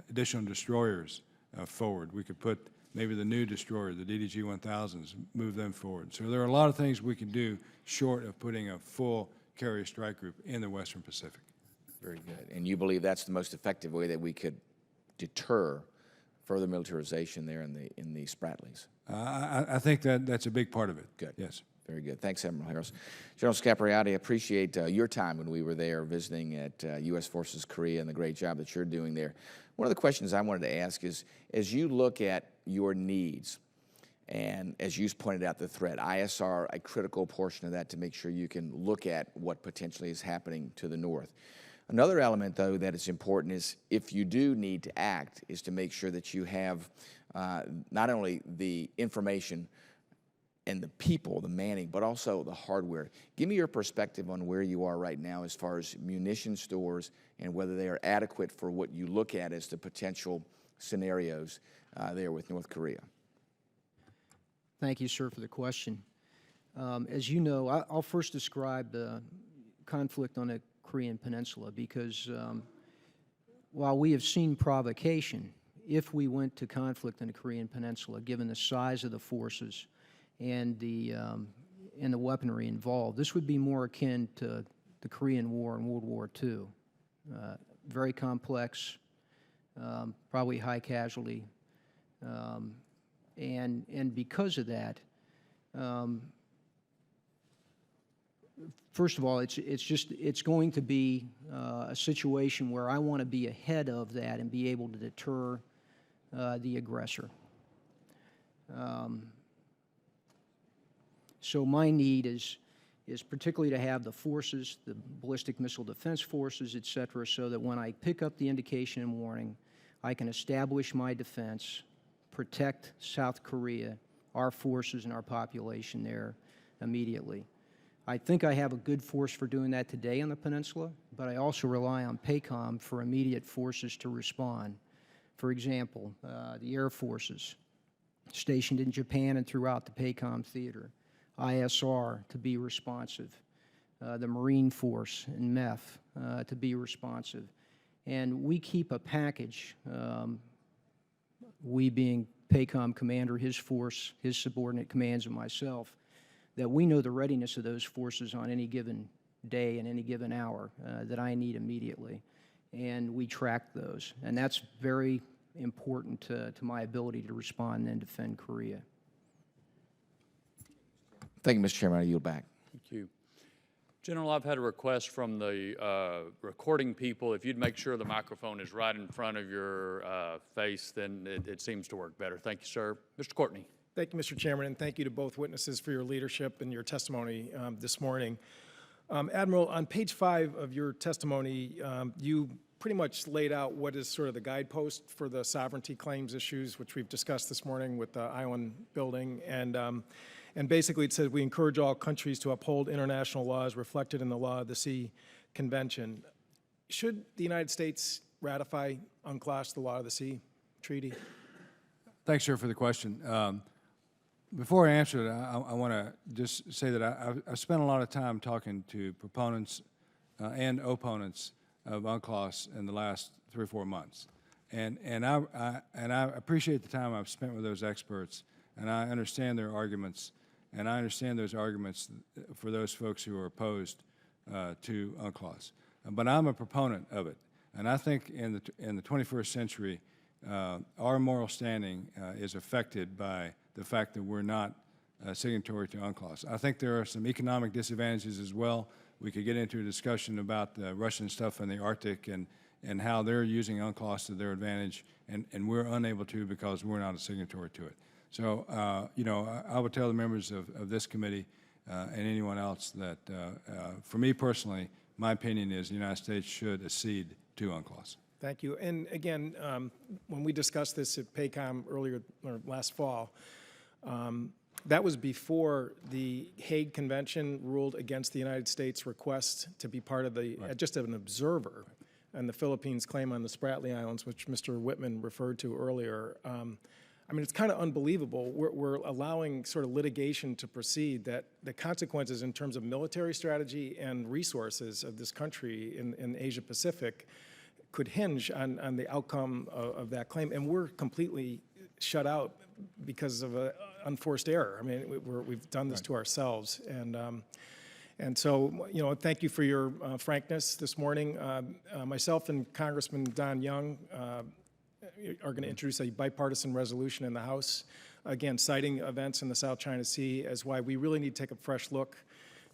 additional destroyers forward. We could put maybe the new destroyer, the DDG-1000s, move them forward. So there are a lot of things we can do short of putting a full carrier strike group in the Western Pacific. Very good. And you believe that's the most effective way that we could deter further militarization there in the Spratlys? I think that's a big part of it. Good. Yes. Very good. Thanks, Admiral Harris. General Scaparrotti, I appreciate your time when we were there visiting at U.S. Forces Korea and the great job that you're doing there. One of the questions I wanted to ask is, as you look at your needs, and as you pointed out, the threat, ISR, a critical portion of that to make sure you can look at what potentially is happening to the north. Another element, though, that is important is if you do need to act, is to make sure that you have not only the information and the people, the manning, but also the hardware. Give me your perspective on where you are right now as far as munition stores and whether they are adequate for what you look at as the potential scenarios there with North Korea. Thank you, sir, for the question. As you know, I'll first describe the conflict on the Korean Peninsula because while we have seen provocation, if we went to conflict in the Korean Peninsula, given the size of the forces and the weaponry involved, this would be more akin to the Korean War and World War II. Very complex, probably high casualty, and because of that, first of all, it's going to be a situation where I want to be ahead of that and be able to deter the aggressor. So my need is particularly to have the forces, the ballistic missile defense forces, et cetera, so that when I pick up the indication and warning, I can establish my defense, protect South Korea, our forces and our population there immediately. I think I have a good force for doing that today on the peninsula, but I also rely on PACOM for immediate forces to respond. For example, the Air Forces stationed in Japan and throughout the PACOM theater, ISR to be responsive, the Marine Force and MEF to be responsive. And we keep a package, we being PACOM commander, his force, his subordinate commands, and myself, that we know the readiness of those forces on any given day and any given hour that I need immediately. And we track those. And that's very important to my ability to respond and then defend Korea. Thank you, Mr. Chairman. I yield back. Thank you. General, I've had a request from the recording people. If you'd make sure the microphone is right in front of your face, then it seems to work better. Thank you, sir. Mr. Courtney. Thank you, Mr. Chairman, and thank you to both witnesses for your leadership and your testimony this morning. Admiral, on page 5 of your testimony, you pretty much laid out what is sort of the guidepost for the sovereignty claims issues, which we've discussed this morning with the island building. And basically it said we encourage all countries to uphold international laws reflected in the Law of the Sea Convention. Should the United States ratify UNCLOS, the Law of the Sea Treaty? Thanks, sir, for the question. Before I answer it, I want to just say that I've spent a lot of time talking to proponents and opponents of UNCLOS in the last 3 or 4 months, and I appreciate the time I've spent with those experts, and I understand their arguments, and I understand those arguments for those folks who are opposed to UNCLOS. But I'm a proponent of it, and I think in the 21st century, our moral standing is affected by the fact that we're not signatory to UNCLOS. I think there are some economic disadvantages as well. We could get into a discussion about the Russian stuff in the Arctic and how they're using UNCLOS to their advantage, and we're unable to because we're not a signatory to it. So, you know, I would tell the members of this committee and anyone else that, for me personally, my opinion is the United States should accede to UNCLOS. Thank you. And again, when we discussed this at PACOM earlier or last fall, that was before the Hague Convention ruled against the United States' request to be part of the, just as an observer, and the Philippines' claim on the Spratly Islands, which Mr. Whitman referred to earlier. I I mean, it's kind of unbelievable. We're allowing sort of litigation to proceed that the consequences in terms of military strategy and resources of this country in Asia Pacific could hinge on the outcome of that claim. And we're completely shut out because of an unforced error. I mean, we've done this to ourselves. And so, you know, thank you for your frankness this morning. Myself and Congressman Don Young are going to introduce a bipartisan resolution in the House, again, citing events in the South China Sea as why we really need to take a fresh look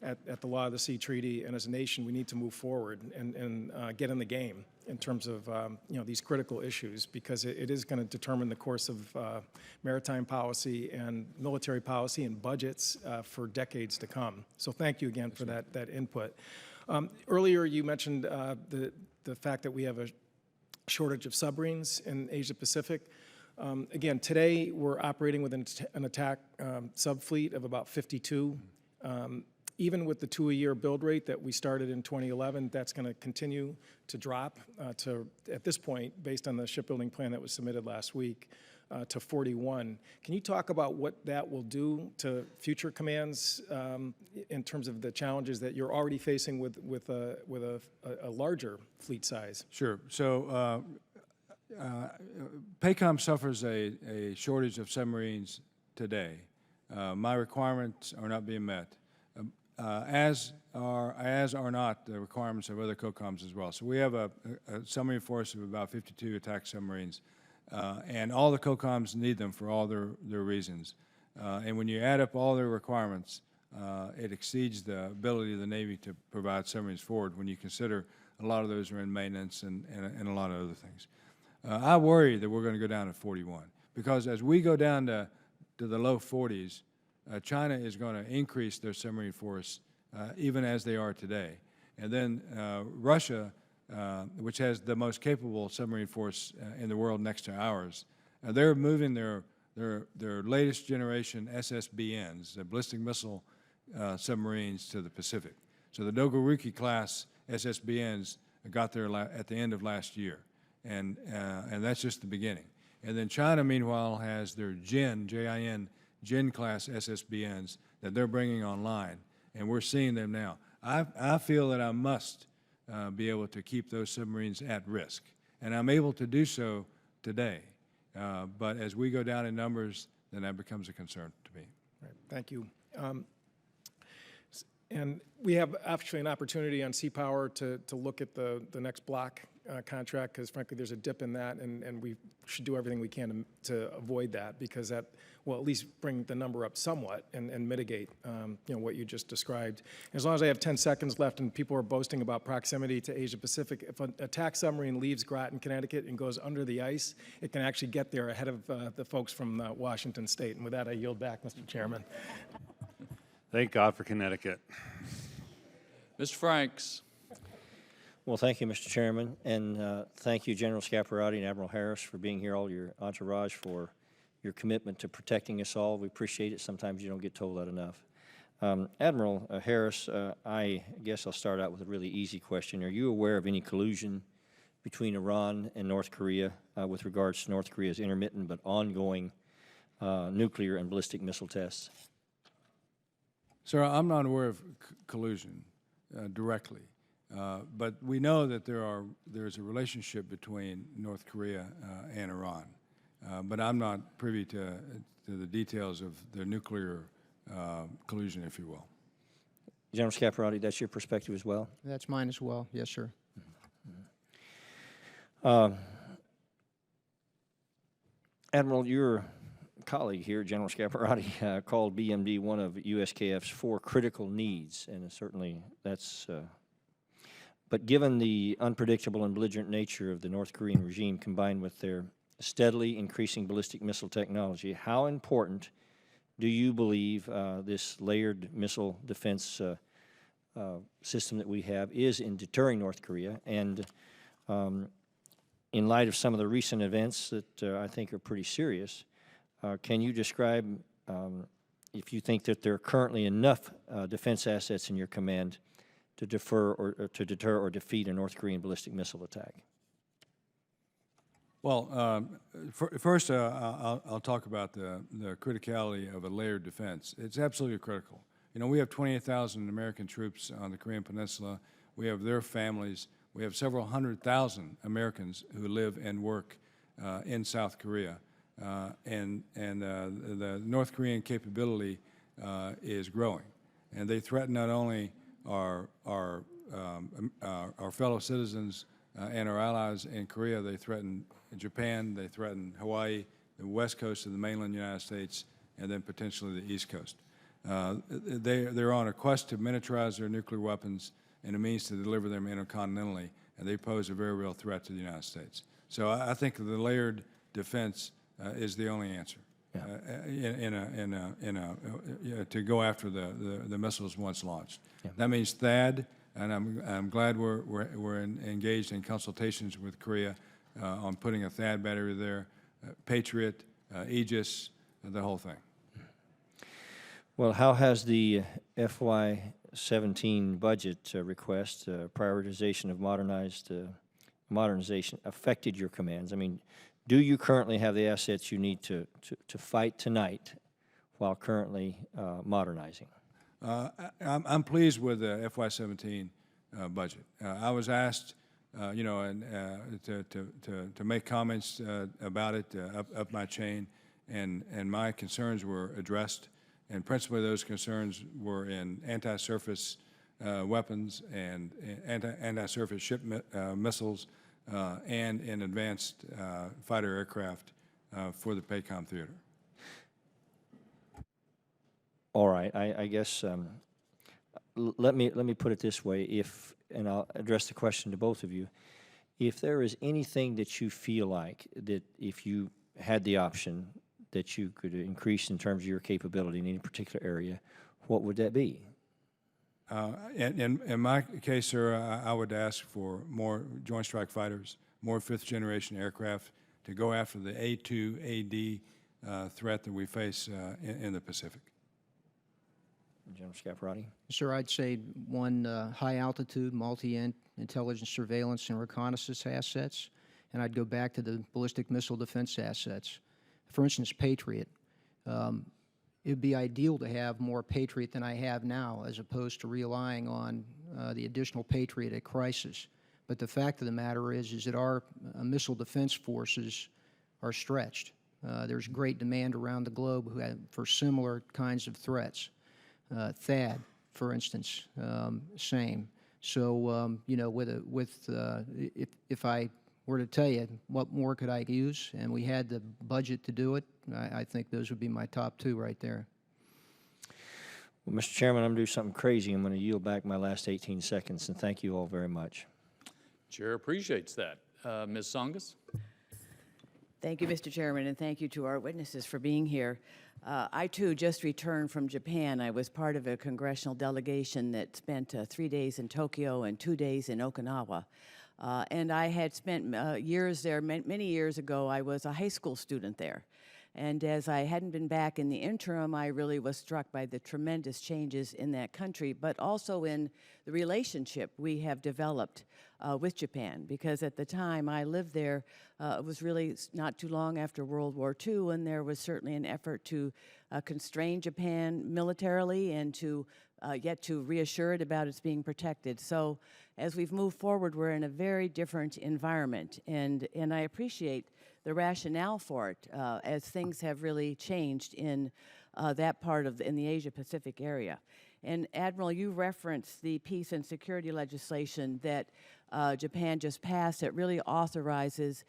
at the Law of the Sea Treaty, and as a nation, we need to move forward and get in the game in terms of you know, these critical issues, because it is going to determine the course of maritime policy and military policy and budgets for decades to come. So thank you again for that input. Earlier, you mentioned the fact that we have a shortage of submarines in Asia Pacific. Again, today we're operating with an attack subfleet of about 52. Even with the 2-a-year build rate that we started in 2011, that's going to continue to drop to, at this point, based on the shipbuilding plan that was submitted last week, to 41. Can you talk about what that will do to future commands in terms of the challenges that you're already facing with a larger fleet size? Sure. So PACOM suffers a shortage of submarines today. My requirements are not being met. As are not the requirements of other COCOMs as well. So we have a submarine force of about 52 attack submarines, and all the COCOMs need them for all their reasons. And when you add up all their requirements, it exceeds the ability of the Navy to provide submarines forward when you consider a lot of those are in maintenance and a lot of other things. I worry that we're going to go down to 41, because as we go down to the low 40s, China is going to increase their submarine force even as they are today. And then Russia, which has the most capable submarine force in the world next to ours, they're moving their latest generation SSBNs, the ballistic missile submarines, to the Pacific. So the Dogoruki class SSBNs got there at the end of last year, and that's just the beginning. And then China, meanwhile, has their Jin class SSBNs that they're bringing online, and we're seeing them now. I feel that I must be able to keep those submarines at risk, and I'm able to do so today. But as we go down in numbers, then that becomes a concern to me. Right. Thank you. And we have actually an opportunity on Sea Power to look at the next block contract, because frankly there's a dip in that, and we should do everything we can to avoid that, because that will at least bring the number up somewhat and mitigate you know, what you just described. As long as I have 10 seconds left and people are boasting about proximity to Asia Pacific, if an attack submarine leaves Groton, Connecticut and goes under the ice, it can actually get there ahead of the folks from Washington State. And with that, I yield back, Mr. Chairman. Thank God for Connecticut. Mr. Franks. Well, thank you, Mr. Chairman, and thank you, General Scaparotti and Admiral Harris, for being here, all your entourage, for your commitment to protecting us all. We appreciate it. Sometimes you don't get told that enough. Admiral Harris, I guess I'll start out with a really easy question. Are you aware of any collusion between Iran and North Korea with regards to North Korea's intermittent but ongoing nuclear and ballistic missile tests? Sir, I'm not aware of collusion directly, but we know that there's a relationship between North Korea and Iran, but I'm not privy to the details of their nuclear collusion, if you will. General Scaparotti, that's your perspective as well? That's mine as well. Yes, sir. Admiral, your colleague here, General Scaparotti, called BMD one of USKF's 4 critical needs, and certainly that's, but given the unpredictable and belligerent nature of the North Korean regime combined with their steadily increasing ballistic missile technology, how important do you believe this layered missile defense system that we have is in deterring North Korea? And in light of some of the recent events that I think are pretty serious, can you describe if you think that there are currently enough defense assets in your command to deter or defeat a North Korean ballistic missile attack? Well, first, I'll talk about the criticality of a layered defense. It's absolutely critical. You know, we have 28,000 American troops on the Korean Peninsula. We have their families. We have several 100,000 Americans who live and work in South Korea. And the North Korean capability is growing. And they threaten not only our fellow citizens and our allies in Korea, they threaten Japan, they threaten Hawaii, the west coast of the mainland United States, and then potentially the east coast. They're on a quest to militarize their nuclear weapons and a means to deliver them intercontinentally, and they pose a very real threat to the United States. So I think the layered defense is the only answer to go after the missiles once launched. Yeah. That means THAAD, and I'm glad we're engaged in consultations with Korea on putting a THAAD battery there, Patriot, Aegis, the whole thing. Well, how has the FY17 budget request, prioritization of modernization, affected your commands? I mean, do you currently have the assets you need to fight tonight while currently modernizing? I'm pleased with the FY17 budget. I was asked, you know, to make comments about it up my chain, and my concerns were addressed. And principally, those concerns were in anti-surface weapons and anti-surface ship missiles, and in advanced fighter aircraft for the PACOM theater. All right. I guess let me put it this way. And I'll address the question to both of you. If there is anything that you feel like that if you had the option that you could increase in terms of your capability in any particular area, what would that be? In my case, sir, I would ask for more Joint Strike Fighters, more fifth-generation aircraft to go after the A2AD threat that we face in the Pacific. General Scaparotti? Sir, I'd say one high-altitude, multi-intelligence surveillance and reconnaissance assets, and I'd go back to the ballistic missile defense assets. For instance, Patriot. It would be ideal to have more Patriot than I have now, as opposed to relying on the additional Patriot at crisis. But the fact of the matter is that our missile defense forces are stretched. There's great demand around the globe for similar kinds of threats. THAAD, for instance, same. So you know, if I were to tell you what more could I use, and we had the budget to do it, I think those would be my top two right there. Well, Mr. Chairman, I'm going to do something crazy. I'm going to yield back my last 18 seconds, and thank you all very much. Chair appreciates that. Ms. Songas? Thank you, Mr. Chairman, and thank you to our witnesses for being here. I, too, just returned from Japan. I was part of a congressional delegation that spent 3 days in Tokyo and 2 days in Okinawa. And I had spent years there. Many years ago, I was a high school student there. And as I hadn't been back in the interim, I really was struck by the tremendous changes in that country, but also in the relationship we have developed with Japan. Because at the time I lived there, it was really not too long after World War II, and there was certainly an effort to constrain Japan militarily and to yet to reassure it about its being protected. So as we've moved forward, we're in a very different environment, and I appreciate the rationale for it as things have really changed in that part of in the Asia-Pacific area. And Admiral, you referenced the peace and security legislation that Japan just passed that really authorizes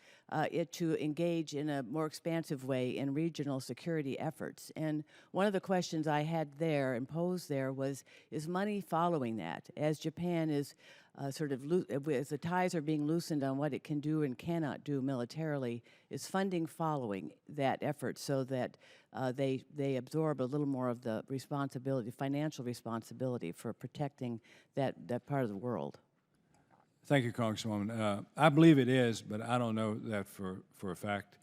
it to engage in a more expansive way in regional security efforts. And one of the questions I had there and posed there was, is money following that? As Japan is as the ties are being loosened on what it can do and cannot do militarily, is funding following that effort so that they absorb a little more of the responsibility, financial responsibility for protecting that part of the world? Thank you, Congresswoman. I believe it is, but I don't know that for a fact.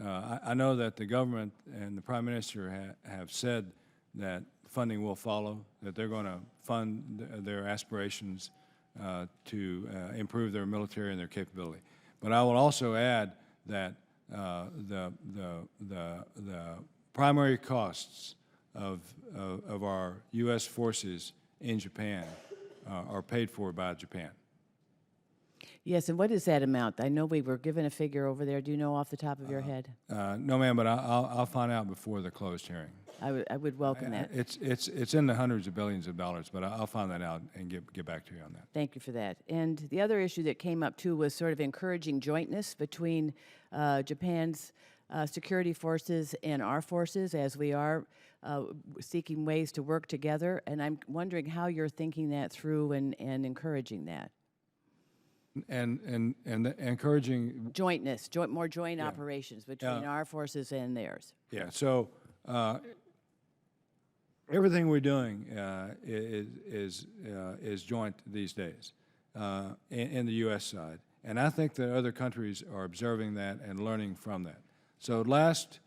I know that the government and the Prime Minister have said that funding will follow, that they're going to fund their aspirations to improve their military and their capability. But I will also add that the primary costs of our U.S. forces in Japan are paid for by Japan. Yes, and what is that amount? I know we were given a figure over there. Do you know off the top of your head? No, ma'am, but I'll find out before the closed hearing. I would welcome that. It's in the hundreds of billions of dollars, but I'll find that out and get back to you on that. Thank you for that. And the other issue that came up too was sort of encouraging jointness between Japan's security forces and our forces, as we are seeking ways to work together. And I'm wondering how you're thinking that through and encouraging that. And encouraging Jointness, more joint operations between our forces and theirs. Yeah. So everything we're doing is joint these days in the U.S. side, and I think that other countries are observing that and learning from that. So last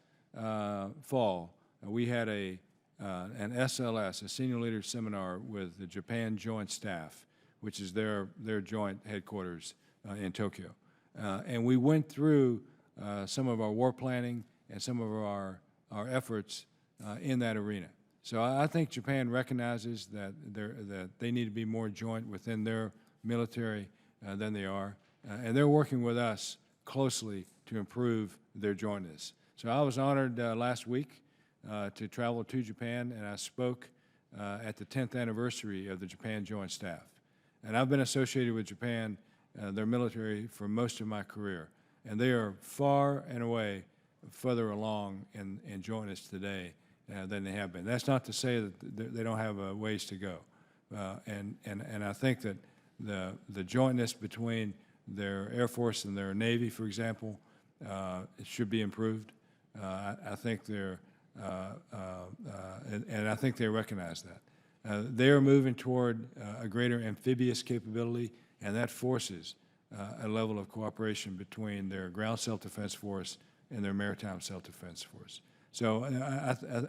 fall, we had an SLS, a senior leaders seminar with the Japan Joint Staff, which is their joint headquarters in Tokyo. And we went through some of our war planning and some of our efforts in that arena. So I think Japan recognizes that they need to be more joint within their military than they are. And they're working with us closely to improve their jointness. So I was honored last week to travel to Japan, and I spoke at the 10th anniversary of the Japan Joint Staff. And I've been associated with Japan, their military, for most of my career. And they are far and away further along in jointness today than they have been. That's not to say that they don't have a ways to go. And I think that the jointness between their Air Force and their Navy, for example, it should be improved. I think and I think they recognize that. They are moving toward a greater amphibious capability, and that forces a level of cooperation between their ground self-defense force and their maritime self-defense force. So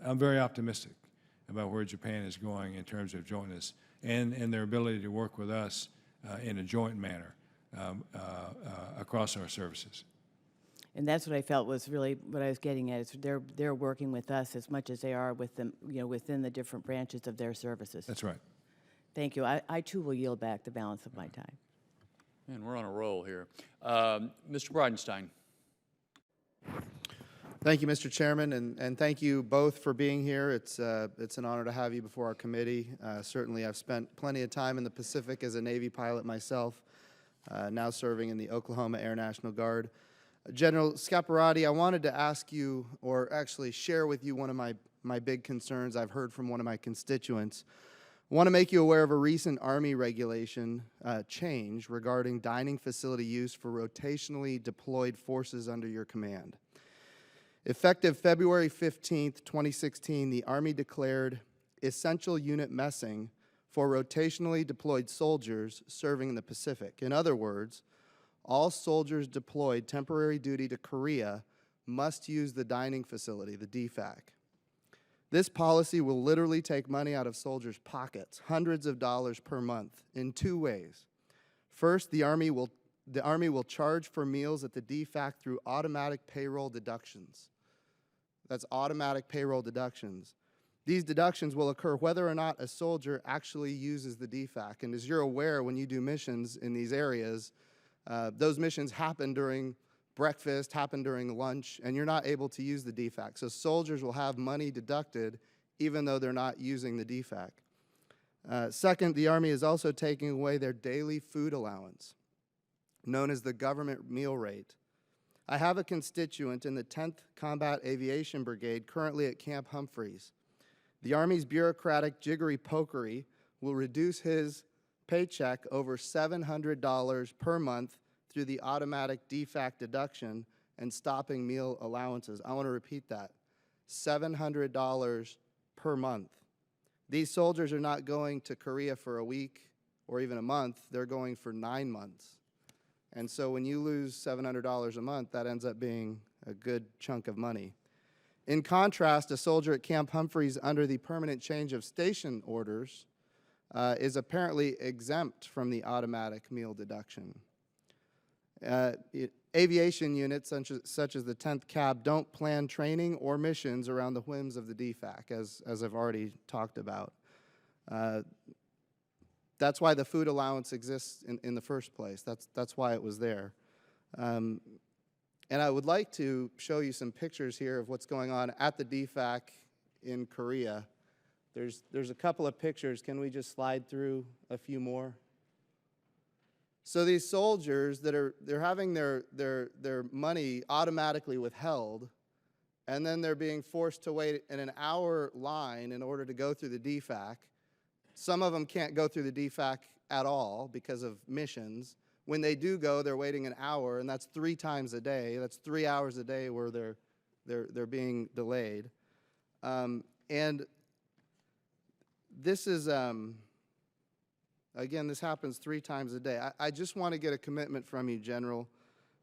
I'm very optimistic about where Japan is going in terms of jointness and their ability to work with us in a joint manner across our services. And that's what I felt was really what I was getting at. Is they're working with us as much as they are with them, within the different branches of their services. That's right. Thank you. I too will yield back the balance of my time. And we're on a roll here. Mr. Bridenstine. Thank you, Mr. Chairman, and thank you both for being here. It's an honor to have you before our committee. Certainly, I've spent plenty of time in the Pacific as a Navy pilot myself, now serving in the Oklahoma Air National Guard. General Scaparotti, I wanted to ask you, or actually share with you, one of my big concerns I've heard from one of my constituents. I want to make you aware of a recent Army regulation change regarding dining facility use for rotationally deployed forces under your command. Effective February 15th, 2016, the Army declared essential unit messing for rotationally deployed soldiers serving in the Pacific. In other words, all soldiers deployed temporary duty to Korea must use the dining facility, the DFAC. This policy will literally take money out of soldiers' pockets, hundreds of dollars per month, in two ways. First, the Army will charge for meals at the DFAC through automatic payroll deductions. That's automatic payroll deductions. These deductions will occur whether or not a soldier actually uses the DFAC. And as you're aware, when you do missions in these areas, those missions happen during breakfast, happen during lunch, and you're not able to use the DFAC. So soldiers will have money deducted even though they're not using the DFAC. Second, the Army is also taking away their daily food allowance, known as the government meal rate. I have a constituent in the 10th Combat Aviation Brigade currently at Camp Humphreys. The Army's bureaucratic jiggery-pokery will reduce his paycheck over $700 per month through the automatic DFAC deduction and stopping meal allowances. I want to repeat that, $700 per month. These soldiers are not going to Korea for a week or even a month, they're going for 9 months. And so when you lose $700 a month, that ends up being a good chunk of money. In contrast, a soldier at Camp Humphreys under the permanent change of station orders is apparently exempt from the automatic meal deduction. Aviation units, such as the 10th Cab, don't plan training or missions around the whims of the DFAC, as I've already talked about. That's why the food allowance exists in the first place. That's why it was there. And I would like to show you some pictures here of what's going on at the DFAC in Korea. There's a couple of pictures. Can we just slide through a few more? So these soldiers they're having their money automatically withheld, and then they're being forced to wait in an hour line in order to go through the DFAC. Some of them can't go through the DFAC at all because of missions. When they do go, they're waiting an hour, and that's 3 times a day. That's 3 hours a day where they're being delayed. And this is, again, this happens 3 times a day. I just want to get a commitment from you, General,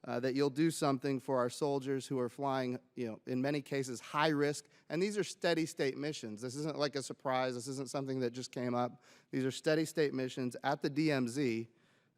that you'll do something for our soldiers who are flying, in many cases, high risk. And these are steady state missions. This isn't like a surprise. This isn't something that just came up. These are steady state missions at the DMZ.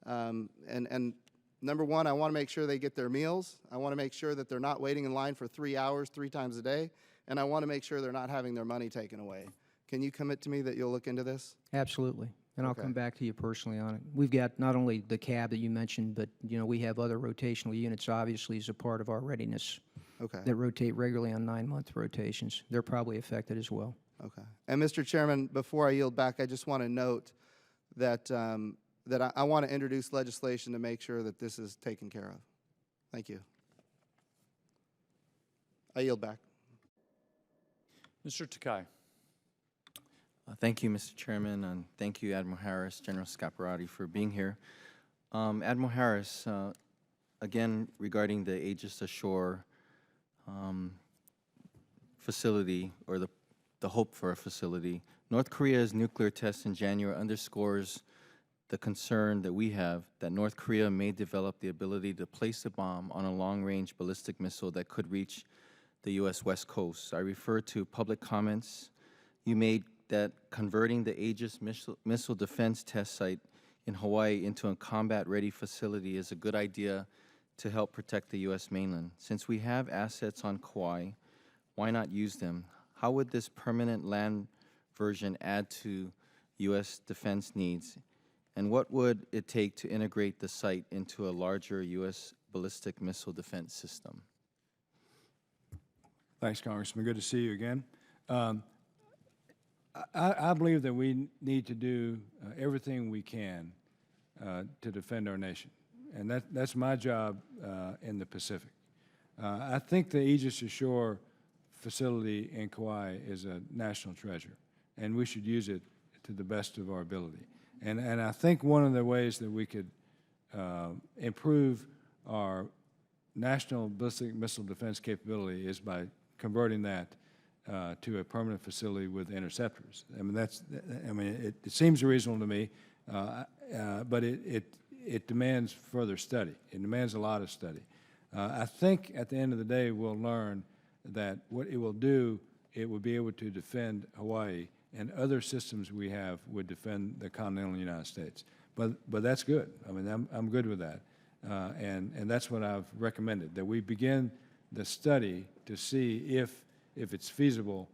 And number one, I want to make sure they get their meals. I want to make sure that they're not waiting in line for 3 hours, 3 times a day. And I want to make sure they're not having their money taken away. Can you commit to me that you'll look into this? Absolutely. And I'll Okay. come back to you personally on it. We've got not only the cab that you mentioned, but we have other rotational units, obviously, as a part of our readiness Okay. that rotate regularly on 9-month rotations. They're probably affected as well. Okay. And Mr. Chairman, before I yield back, I just want to note that I want to introduce legislation to make sure that this is taken care of. Thank you. I yield back. Mr. Takai. Thank you, Mr. Chairman, and thank you, Admiral Harris, General Scaparotti, for being here. Admiral Harris, again, regarding the Aegis Ashore facility, or the hope for a facility, North Korea's nuclear test in January underscores the concern that we have that North Korea may develop the ability to place a bomb on a long-range ballistic missile that could reach the U.S. West Coast. I refer to public comments you made that converting the Aegis missile defense test site in Hawaii into a combat-ready facility is a good idea to help protect the U.S. mainland. Since we have assets on Kauai, why not use them? How would this permanent land version add to U.S. defense needs? And what would it take to integrate the site into a larger U.S. ballistic missile defense system? Thanks, Congressman. Good to see you again. I believe that we need to do everything we can to defend our nation, and that's my job in the Pacific. I think the Aegis Ashore facility in Kauai is a national treasure, and we should use it to the best of our ability. And I think one of the ways that we could improve our national ballistic missile defense capability is by converting that to a permanent facility with interceptors. I mean, it seems reasonable to me, but it demands further study. It demands a lot of study. I think at the end of the day, we'll learn that what it will do, it will be able to defend Hawaii, and other systems we have would defend the continental United States. But that's good. I mean, I'm good with that. And that's what I've recommended, that we begin the study to see if it's feasible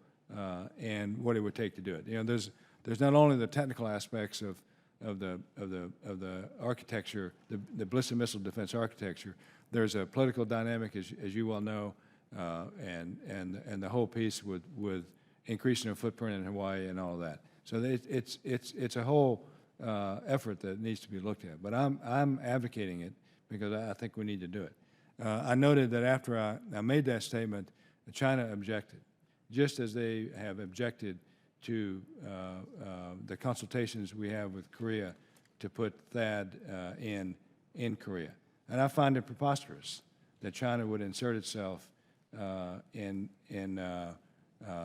and what it would take to do it. There's not only the technical aspects of the architecture, the ballistic missile defense architecture. There's a political dynamic, as you well know, and the whole piece with increasing our footprint in Hawaii and all of that. So it's a whole effort that needs to be looked at. But I'm advocating it because I think we need to do it. I noted that after I made that statement, China objected, just as they have objected to the consultations we have with Korea to put THAAD in Korea. And I find it preposterous that China would insert itself in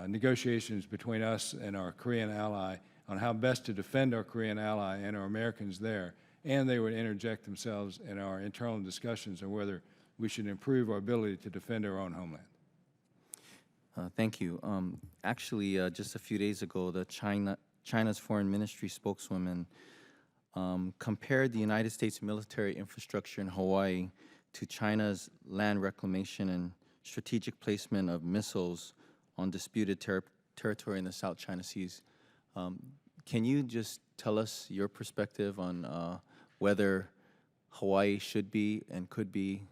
negotiations between us and our Korean ally on how best to defend our Korean ally and our Americans there, and they would interject themselves in our internal discussions on whether we should improve our ability to defend our own homeland. Thank you. Actually, just a few days ago, China's foreign ministry spokeswoman compared the United States military infrastructure in Hawaii to China's land reclamation and strategic placement of missiles on disputed territory in the South China Seas. Can you just tell us your perspective on whether Hawaii should be and could be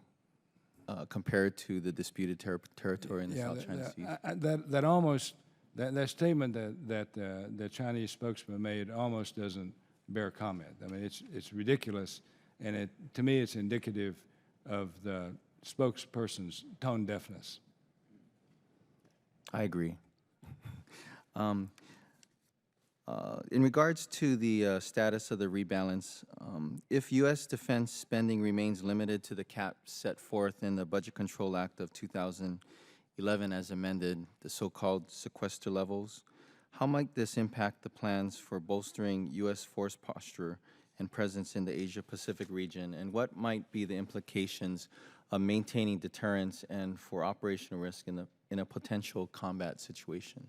compared to the disputed territory in the South China Seas? That statement that the Chinese spokesman made almost doesn't bear comment. I mean, it's ridiculous, and to me, it's indicative of the spokesperson's tone deafness. I agree. In regards to the status of the rebalance, if U.S. defense spending remains limited to the cap set forth in the Budget Control Act of 2011 as amended, the so-called sequester levels, how might this impact the plans for bolstering U.S. force posture and presence in the Asia-Pacific region, and what might be the implications of maintaining deterrence and for operational risk in a potential combat situation?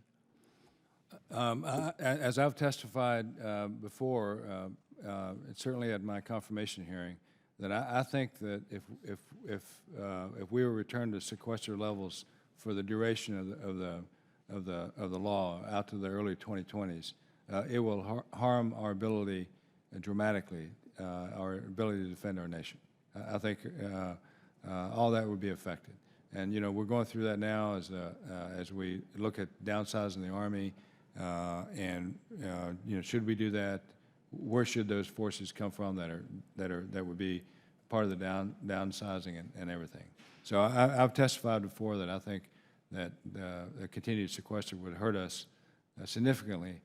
As I've testified before, and certainly at my confirmation hearing, that I think that if we were returned to sequester levels for the duration of the law out to the early 2020s, it will harm our ability dramatically, our ability to defend our nation. I think all that would be affected, and we're going through that now as we look at downsizing the Army. And should we do that? Where should those forces come from that would be part of the downsizing and everything? So I've testified before that I think that the continued sequester would hurt us significantly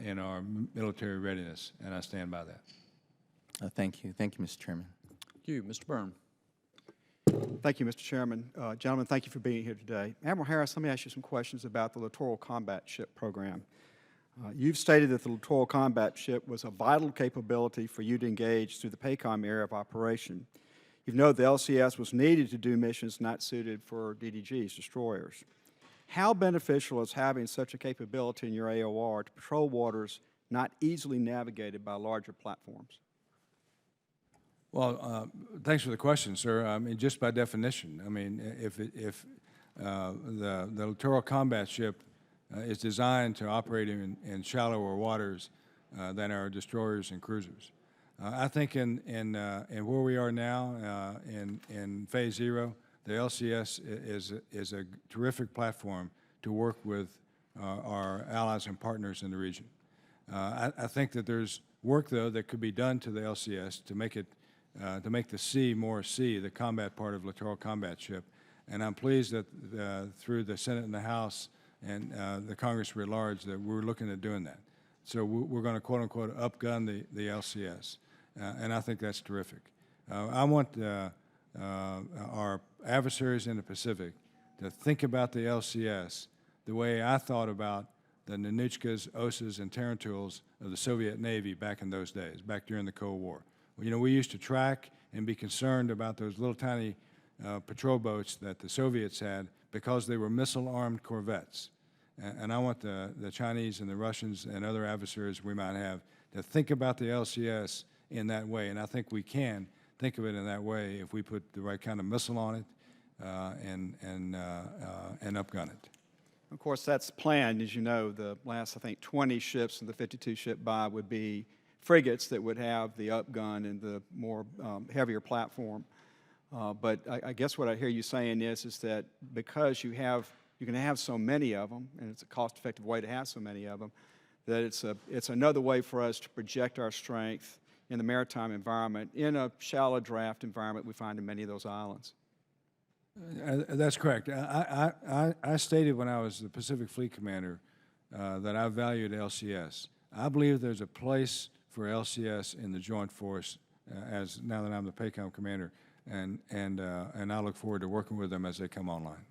in our military readiness, and I stand by that. Thank you, Mr. Chairman. Thank you, Mr. Byrne. Thank you, Mr. Chairman. Gentlemen, thank you for being here today. Admiral Harris, let me ask you some questions about the Littoral Combat Ship Program. You've stated that the Littoral Combat Ship was a vital capability for you to engage through the PACOM area of operation. You've noted the LCS was needed to do missions not suited for DDGs, destroyers. How beneficial is having such a capability in your AOR to patrol waters not easily navigated by larger platforms? Well, thanks for the question, sir. I mean, just by definition, I mean, if the littoral combat ship is designed to operate in shallower waters than our destroyers and cruisers, I think in where we are now in Phase 0, the LCS is a terrific platform to work with our allies and partners in the region. I think that there's work, though, that could be done to the LCS to make the sea more sea, the combat part of littoral combat ship. And I'm pleased that through the Senate and the House and the Congress at large that we're looking at doing that. So we're going to, quote unquote, upgun the LCS. And I think that's terrific. I want our adversaries in the Pacific to think about the LCS the way I thought about the Nanuchkas, Osas, and Tarantulas of the Soviet Navy back in those days, back during the Cold War. We used to track and be concerned about those little tiny patrol boats that the Soviets had because they were missile-armed corvettes. And I want the Chinese and the Russians and other adversaries we might have to think about the LCS in that way. And I think we can think of it in that way if we put the right kind of missile on it and upgun it. Of course, that's planned. As you know, the last, I think, 20 ships in the 52-ship buy would be frigates that would have the upgun and the more heavier platform. But I guess what I hear you saying is that because you're going to have so many of them, and it's a cost-effective way to have so many of them, that it's another way for us to project our strength in the maritime environment in a shallow draft environment we find in many of those islands. That's correct. I stated when I was the Pacific Fleet Commander that I valued LCS. I believe there's a place for LCS in the Joint Force as now that I'm the PACOM Commander, and I look forward to working with them as they come online.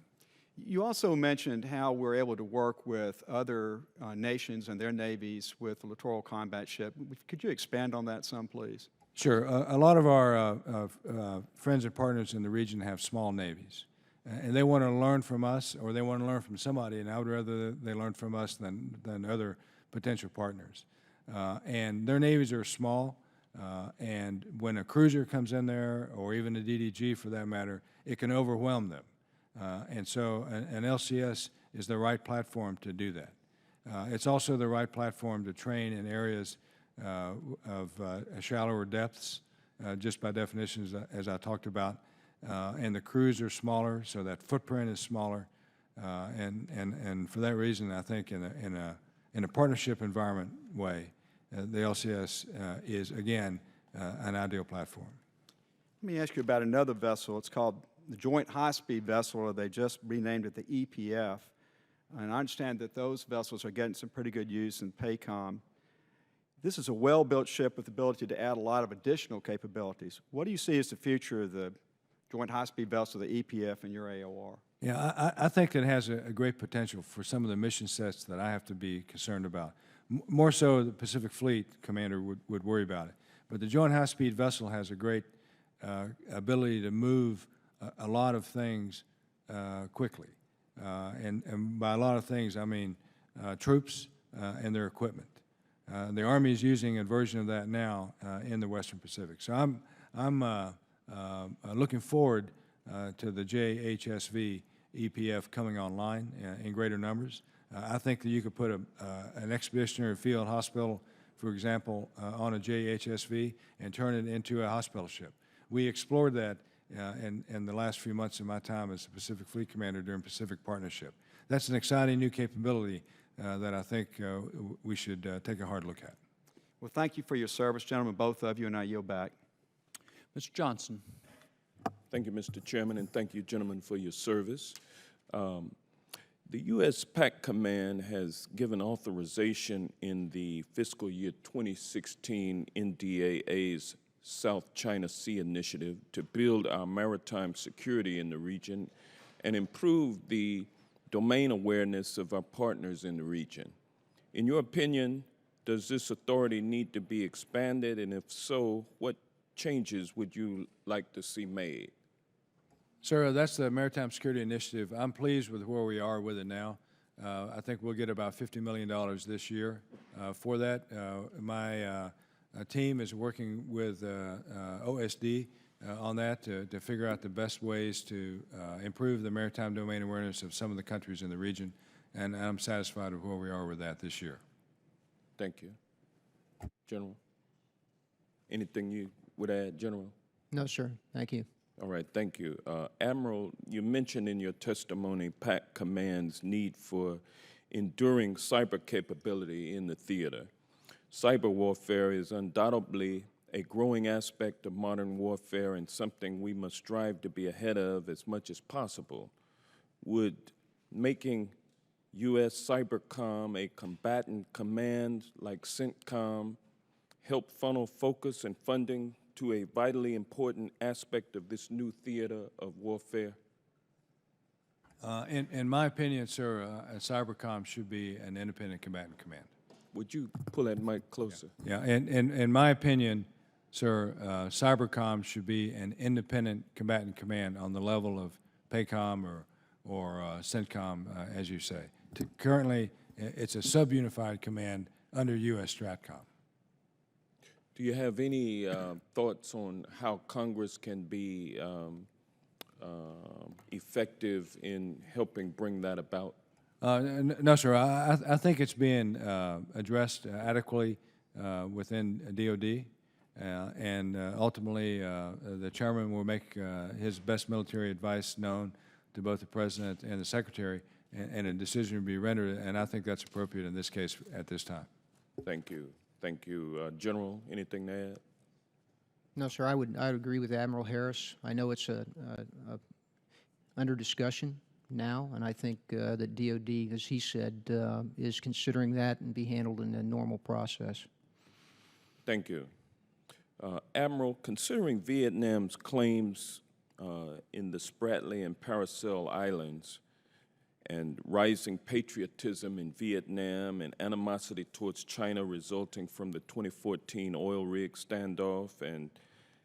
You also mentioned how we're able to work with other nations and their navies with the littoral combat ship. Could you expand on that some, please? Sure. A lot of our friends and partners in the region have small navies, and they want to learn from us, or they want to learn from somebody, and I would rather they learn from us than other potential partners. And their navies are small. And when a cruiser comes in there, or even a DDG for that matter, it can overwhelm them. And so an LCS is the right platform to do that. It's also the right platform to train in areas of shallower depths, just by definition, as I talked about. And the crews are smaller, so that footprint is smaller. And for that reason, I think in a partnership environment way, the LCS is, again, an ideal platform. Let me ask you about another vessel. It's called the Joint High-Speed Vessel, or they just renamed it the EPF. And I understand that those vessels are getting some pretty good use in PACOM. This is a well-built ship with the ability to add a lot of additional capabilities. What do you see as the future of the Joint High-Speed Vessel, the EPF, in your AOR? Yeah, I think it has a great potential for some of the mission sets that I have to be concerned about. More so the Pacific Fleet commander would worry about it. But the Joint High-Speed Vessel has a great ability to move a lot of things quickly. And by a lot of things, I mean troops and their equipment. The Army is using a version of that now in the Western Pacific. So I'm looking forward to the JHSV EPF coming online in greater numbers. I think that you could put an expeditionary field hospital, for example, on a JHSV and turn it into a hospital ship. We explored that in the last few months of my time as the Pacific Fleet Commander during Pacific Partnership. That's an exciting new capability that I think we should take a hard look at. Well, thank you for your service, gentlemen, both of you, and I yield back. Mr. Johnson. Thank you, Mr. Chairman, and thank you, gentlemen, for your service. The U.S. PAC Command has given authorization in the fiscal year 2016 NDAA's South China Sea Initiative to build our maritime security in the region and improve the domain awareness of our partners in the region. In your opinion, does this authority need to be expanded, and if so, what changes would you like to see made? Sir, that's the Maritime Security Initiative. I'm pleased with where we are with it now. I think we'll get about $50 million this year for that. My team is working with OSD on that to figure out the best ways to improve the maritime domain awareness of some of the countries in the region, and I'm satisfied with where we are with that this year. Thank you. General, anything you would add, General? No, sir. Thank you. All right, thank you. Admiral, you mentioned in your testimony PAC Command's need for enduring cyber capability in the theater. Cyber warfare is undoubtedly a growing aspect of modern warfare and something we must strive to be ahead of as much as possible. Would making U.S. Cybercom a combatant command like CENTCOM help funnel focus and funding to a vitally important aspect of this new theater of warfare? In my opinion, sir, Cybercom should be an independent combatant command. Would you pull that mic closer? Yeah, and in my opinion, sir, Cybercom should be an independent combatant command on the level of PACOM or CENTCOM, as you say. Currently, it's a sub-unified command under U.S. STRATCOM. Do you have any thoughts on how Congress can be effective in helping bring that about? No, sir. I think it's being addressed adequately within DOD, and ultimately the chairman will make his best military advice known to both the President and the Secretary, and a decision will be rendered, and I think that's appropriate in this case at this time. Thank you. Thank you. General, anything to add? No, sir. I would agree with Admiral Harris. I know it's under discussion now, and I think that DOD, as he said, is considering that and be handled in a normal process. Thank you. Admiral, considering Vietnam's claims in the Spratly and Paracel Islands and rising patriotism in Vietnam and animosity towards China resulting from the 2014 oil rig standoff and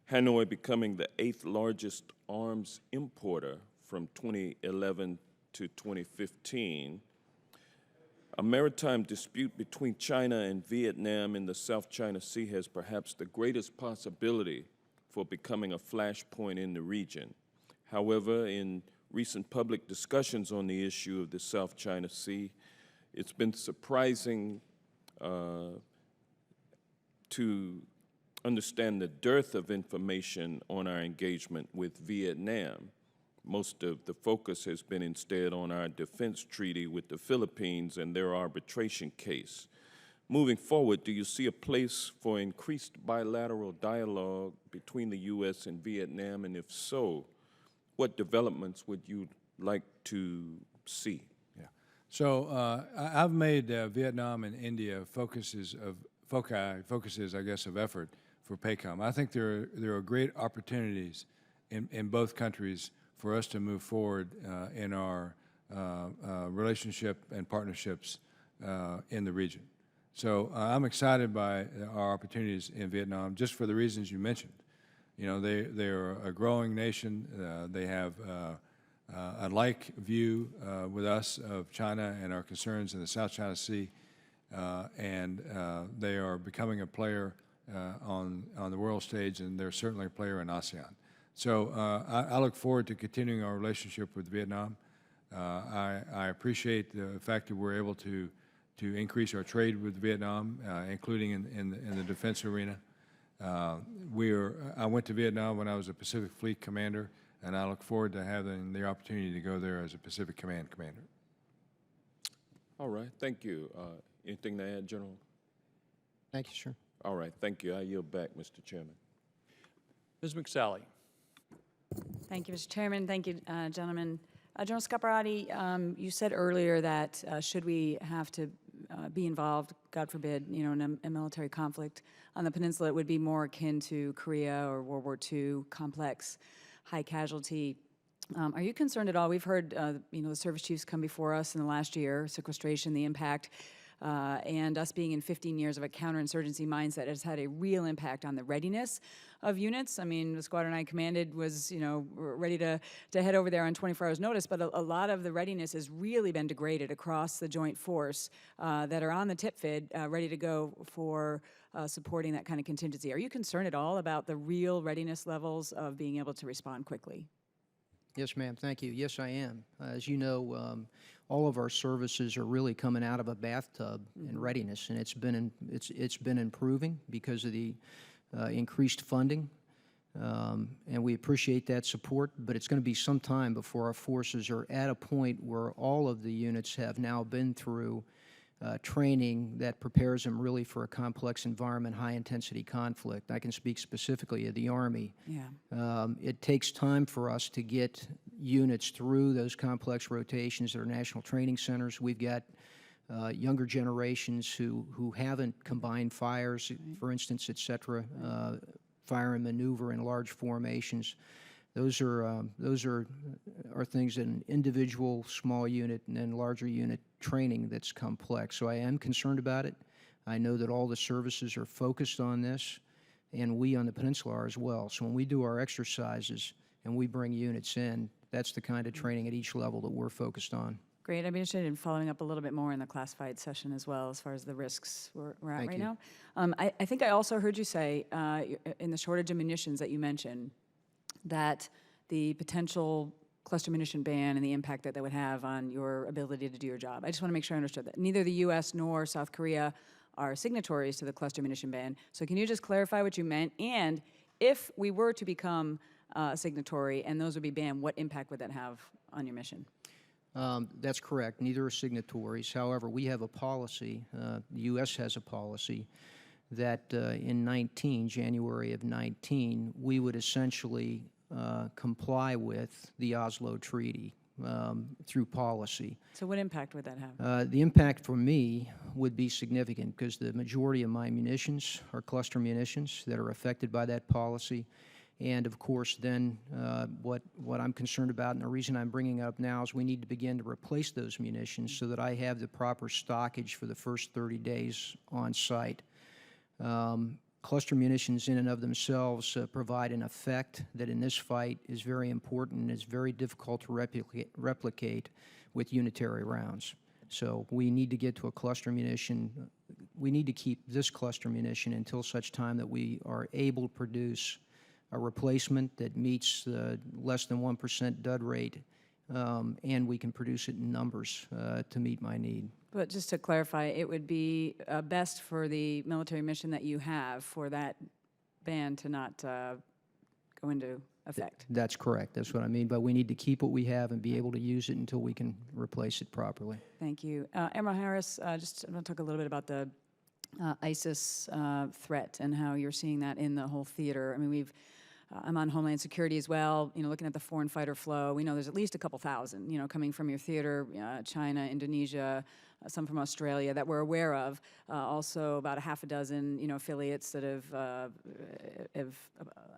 Hanoi becoming the 8th largest arms importer from 2011 to 2015, A maritime dispute between China and Vietnam in the South China Sea has perhaps the greatest possibility for becoming a flashpoint in the region. However, in recent public discussions on the issue of the South China Sea, it's been surprising to understand the dearth of information on our engagement with Vietnam. Most of the focus has been instead on our defense treaty with the Philippines and their arbitration case. Moving forward, do you see a place for increased bilateral dialogue between the U.S. and Vietnam, and if so, what developments would you like to see? Yeah. So I've made Vietnam and India focuses, I guess, of effort for PACOM. I think there are great opportunities in both countries for us to move forward in our relationship and partnerships in the region. So I'm excited by our opportunities in Vietnam, just for the reasons you mentioned. You know, they're a growing nation. They have a like view with us of China and our concerns in the South China Sea, and they are becoming a player on the world stage, and they're certainly a player in ASEAN. So I look forward to continuing our relationship with Vietnam. I appreciate the fact that we're able to increase our trade with Vietnam, including in the defense arena. I went to Vietnam when I was a Pacific Fleet commander, and I look forward to having the opportunity to go there as a Pacific Command commander. All right, thank you. Anything to add, General? Thank you, sir. All right, thank you. I yield back, Mr. Chairman. Ms. McSally. Thank you, Mr. Chairman. Thank you, gentlemen. General Scaparotti, you said earlier that should we have to be involved, God forbid, you know, in a military conflict on the peninsula, it would be more akin to Korea or World War II, complex, high casualty. Are you concerned at all? We've heard, you know, the service chiefs come before us in the last year, sequestration, the impact, and us being in 15 years of a counterinsurgency mindset has had a real impact on the readiness of units. I mean, the squadron I commanded was, you know, ready to head over there on 24 hours notice, but a lot of the readiness has really been degraded across the joint force that are on the TIPFID, ready to go for supporting that kind of contingency. Are you concerned at all about the real readiness levels of being able to respond quickly? Yes, ma'am. Thank you. Yes, I am. As you know, all of our services are really coming out of a bathtub in readiness, and it's been improving because of the increased funding, and we appreciate that support. But it's going to be some time before our forces are at a point where all of the units have now been through training that prepares them really for a complex environment, high-intensity conflict. I can speak specifically of the Army. Yeah. It takes time for us to get units through those complex rotations at our national training centers. We've got younger generations who haven't combined fires, for instance, et cetera, fire and maneuver in large formations. Those are things in an individual small unit and then larger unit training that's complex. So I am concerned about it. I know that all the services are focused on this, and we on the peninsula are as well. So when we do our exercises and we bring units in, that's the kind of training at each level that we're focused on. Great. I'd be interested in following up a little bit more in the classified session as well, as far as the risks we're at right now. I think I also heard you say in the shortage of munitions that you mentioned that the potential cluster munition ban and the impact that that would have on your ability to do your job. I just want to make sure I understood that. Neither the U.S. nor South Korea are signatories to the cluster munition ban. So can you just clarify what you meant? And if we were to become a signatory and those would be banned, what impact would that have on your mission? That's correct. Neither are signatories. However, we have a policy, the U.S. has a policy, that in January of 19, we would essentially comply with the Oslo Treaty through policy. So what impact would that have? The impact for me would be significant because the majority of my munitions are cluster munitions that are affected by that policy. And of course, then what I'm concerned about, and the reason I'm bringing it up now, is we need to begin to replace those munitions so that I have the proper stockage for the first 30 days on site. Cluster munitions in and of themselves provide an effect that in this fight is very important and is very difficult to replicate with unitary rounds. So we need to get to a cluster munition. We need to keep this cluster munition until such time that we are able to produce a replacement that meets less than 1% dud rate, and we can produce it in numbers to meet my need. But just to clarify, it would be best for the military mission that you have for that ban to not go into effect. That's correct. That's what I mean. But we need to keep what we have and be able to use it until we can replace it properly. Thank you. Admiral Harris, just I'm going to talk a little bit about the ISIS threat and how you're seeing that in the whole theater. I mean, I'm on Homeland Security as well, looking at the foreign fighter flow. We know there's at least a couple thousand, coming from your theater, China, Indonesia, some from Australia that we're aware of. Also about a half a dozen, affiliates that have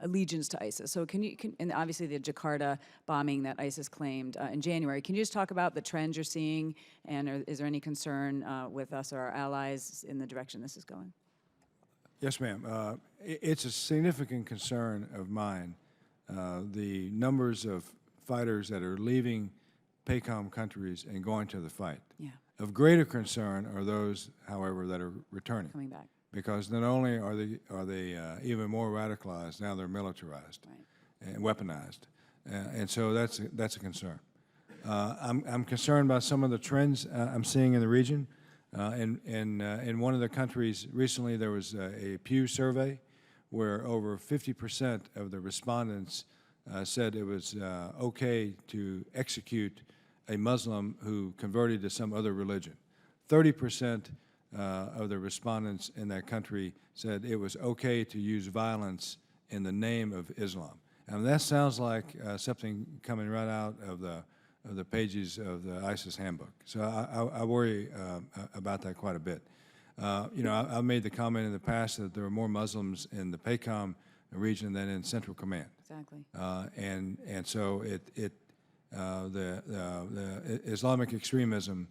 allegiance to ISIS. So and obviously the Jakarta bombing that ISIS claimed in January. Can you just talk about the trends you're seeing, and is there any concern with us or our allies in the direction this is going? Yes, ma'am. It's a significant concern of mine, the numbers of fighters that are leaving PACOM countries and going to the fight. Yeah. Of greater concern are those, however, that are returning. Coming back. Because not only are they even more radicalized, now they're militarized and weaponized, and so that's a concern. I'm concerned about some of the trends I'm seeing in the region. In one of the countries recently, there was a Pew survey where over 50% of the respondents said it was okay to execute a Muslim who converted to some other religion. 30% of the respondents in that country said it was okay to use violence in the name of Islam. And that sounds like something coming right out of the pages of the ISIS handbook. So I worry about that quite a bit. I've made the comment in the past that there are more Muslims in the PACOM region than in Central Command. Exactly. And so the Islamic extremism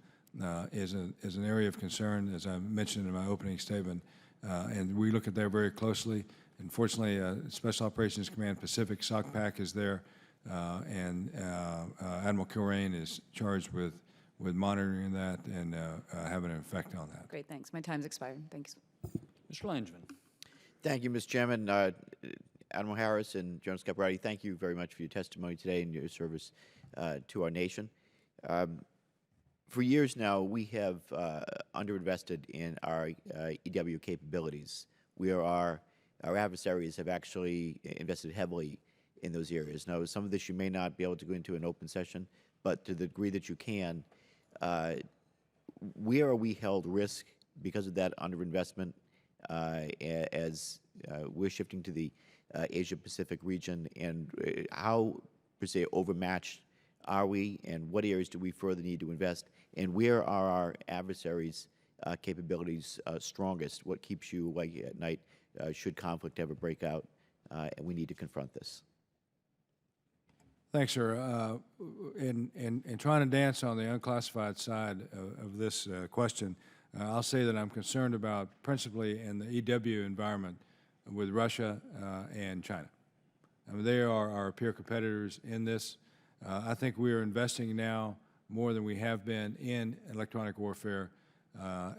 is an area of concern, as I mentioned in my opening statement, and we look at that very closely. Unfortunately, Special Operations Command Pacific, SOCPAC, is there, and Admiral Kilrain is charged with monitoring that and having an effect on that. Great, thanks. My time's expired. Thanks. Mr. Langevin. Thank you, Mr. Chairman. Admiral Harris and General Scaparotti, thank you very much for your testimony today and your service to our nation. For years now, we have underinvested in our EW capabilities. Our adversaries have actually invested heavily in those areas. Now, some of this you may not be able to go into an open session, but to the degree that you can, where are we held risk because of that underinvestment as we're shifting to the Asia-Pacific region, and how, per se, overmatched are we, and what areas do we further need to invest, and where are our adversaries' capabilities strongest? What keeps you awake at night should conflict ever break out, and we need to confront this? Thanks, sir. In trying to dance on the unclassified side of this question, I'll say that I'm concerned about principally in the EW environment with Russia and China. I mean, they are our peer competitors in this. I think we are investing now more than we have been in electronic warfare,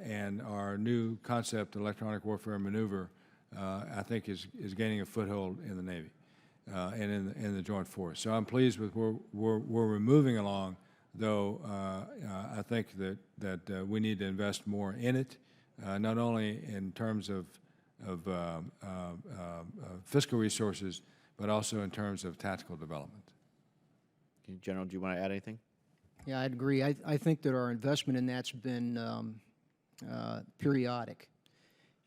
and our new concept, electronic warfare maneuver, I think is gaining a foothold in the Navy and in the Joint Force. So I'm pleased with where we're moving along, though I think that we need to invest more in it, not only in terms of fiscal resources, but also in terms of tactical development. General, do you want to add anything? Yeah, I'd agree. I think that our investment in that's been periodic.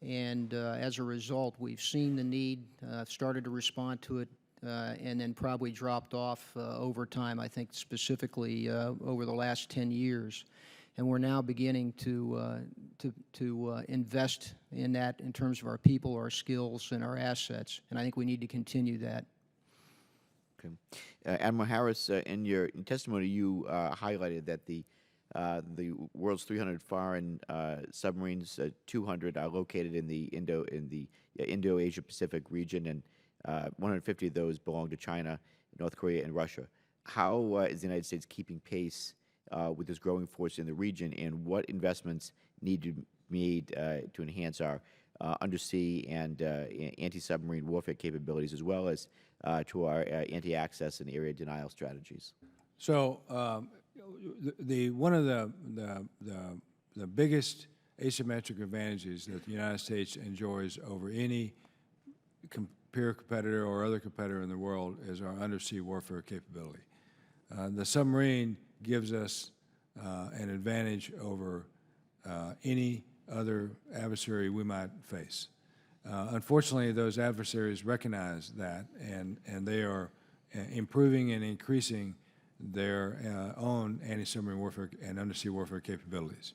And as a result, we've seen the need, started to respond to it, and then probably dropped off over time, I think specifically over the last 10 years. And we're now beginning to invest in that in terms of our people, our skills, and our assets. And I think we need to continue that. Okay. Admiral Harris, in your testimony, you highlighted that the world's 300 foreign submarines, 200 are located in the Indo-Asia Pacific region, and 150 of those belong to China, North Korea, and Russia. How is the United States keeping pace with this growing force in the region, and what investments need to be made to enhance our undersea and anti-submarine warfare capabilities, as well as to our anti-access and area denial strategies. So one of the biggest asymmetric advantages that the United States enjoys over any peer competitor or other competitor in the world is our undersea warfare capability. The submarine gives us an advantage over any other adversary we might face. Unfortunately, those adversaries recognize that, and they are improving and increasing their own anti-submarine warfare and undersea warfare capabilities.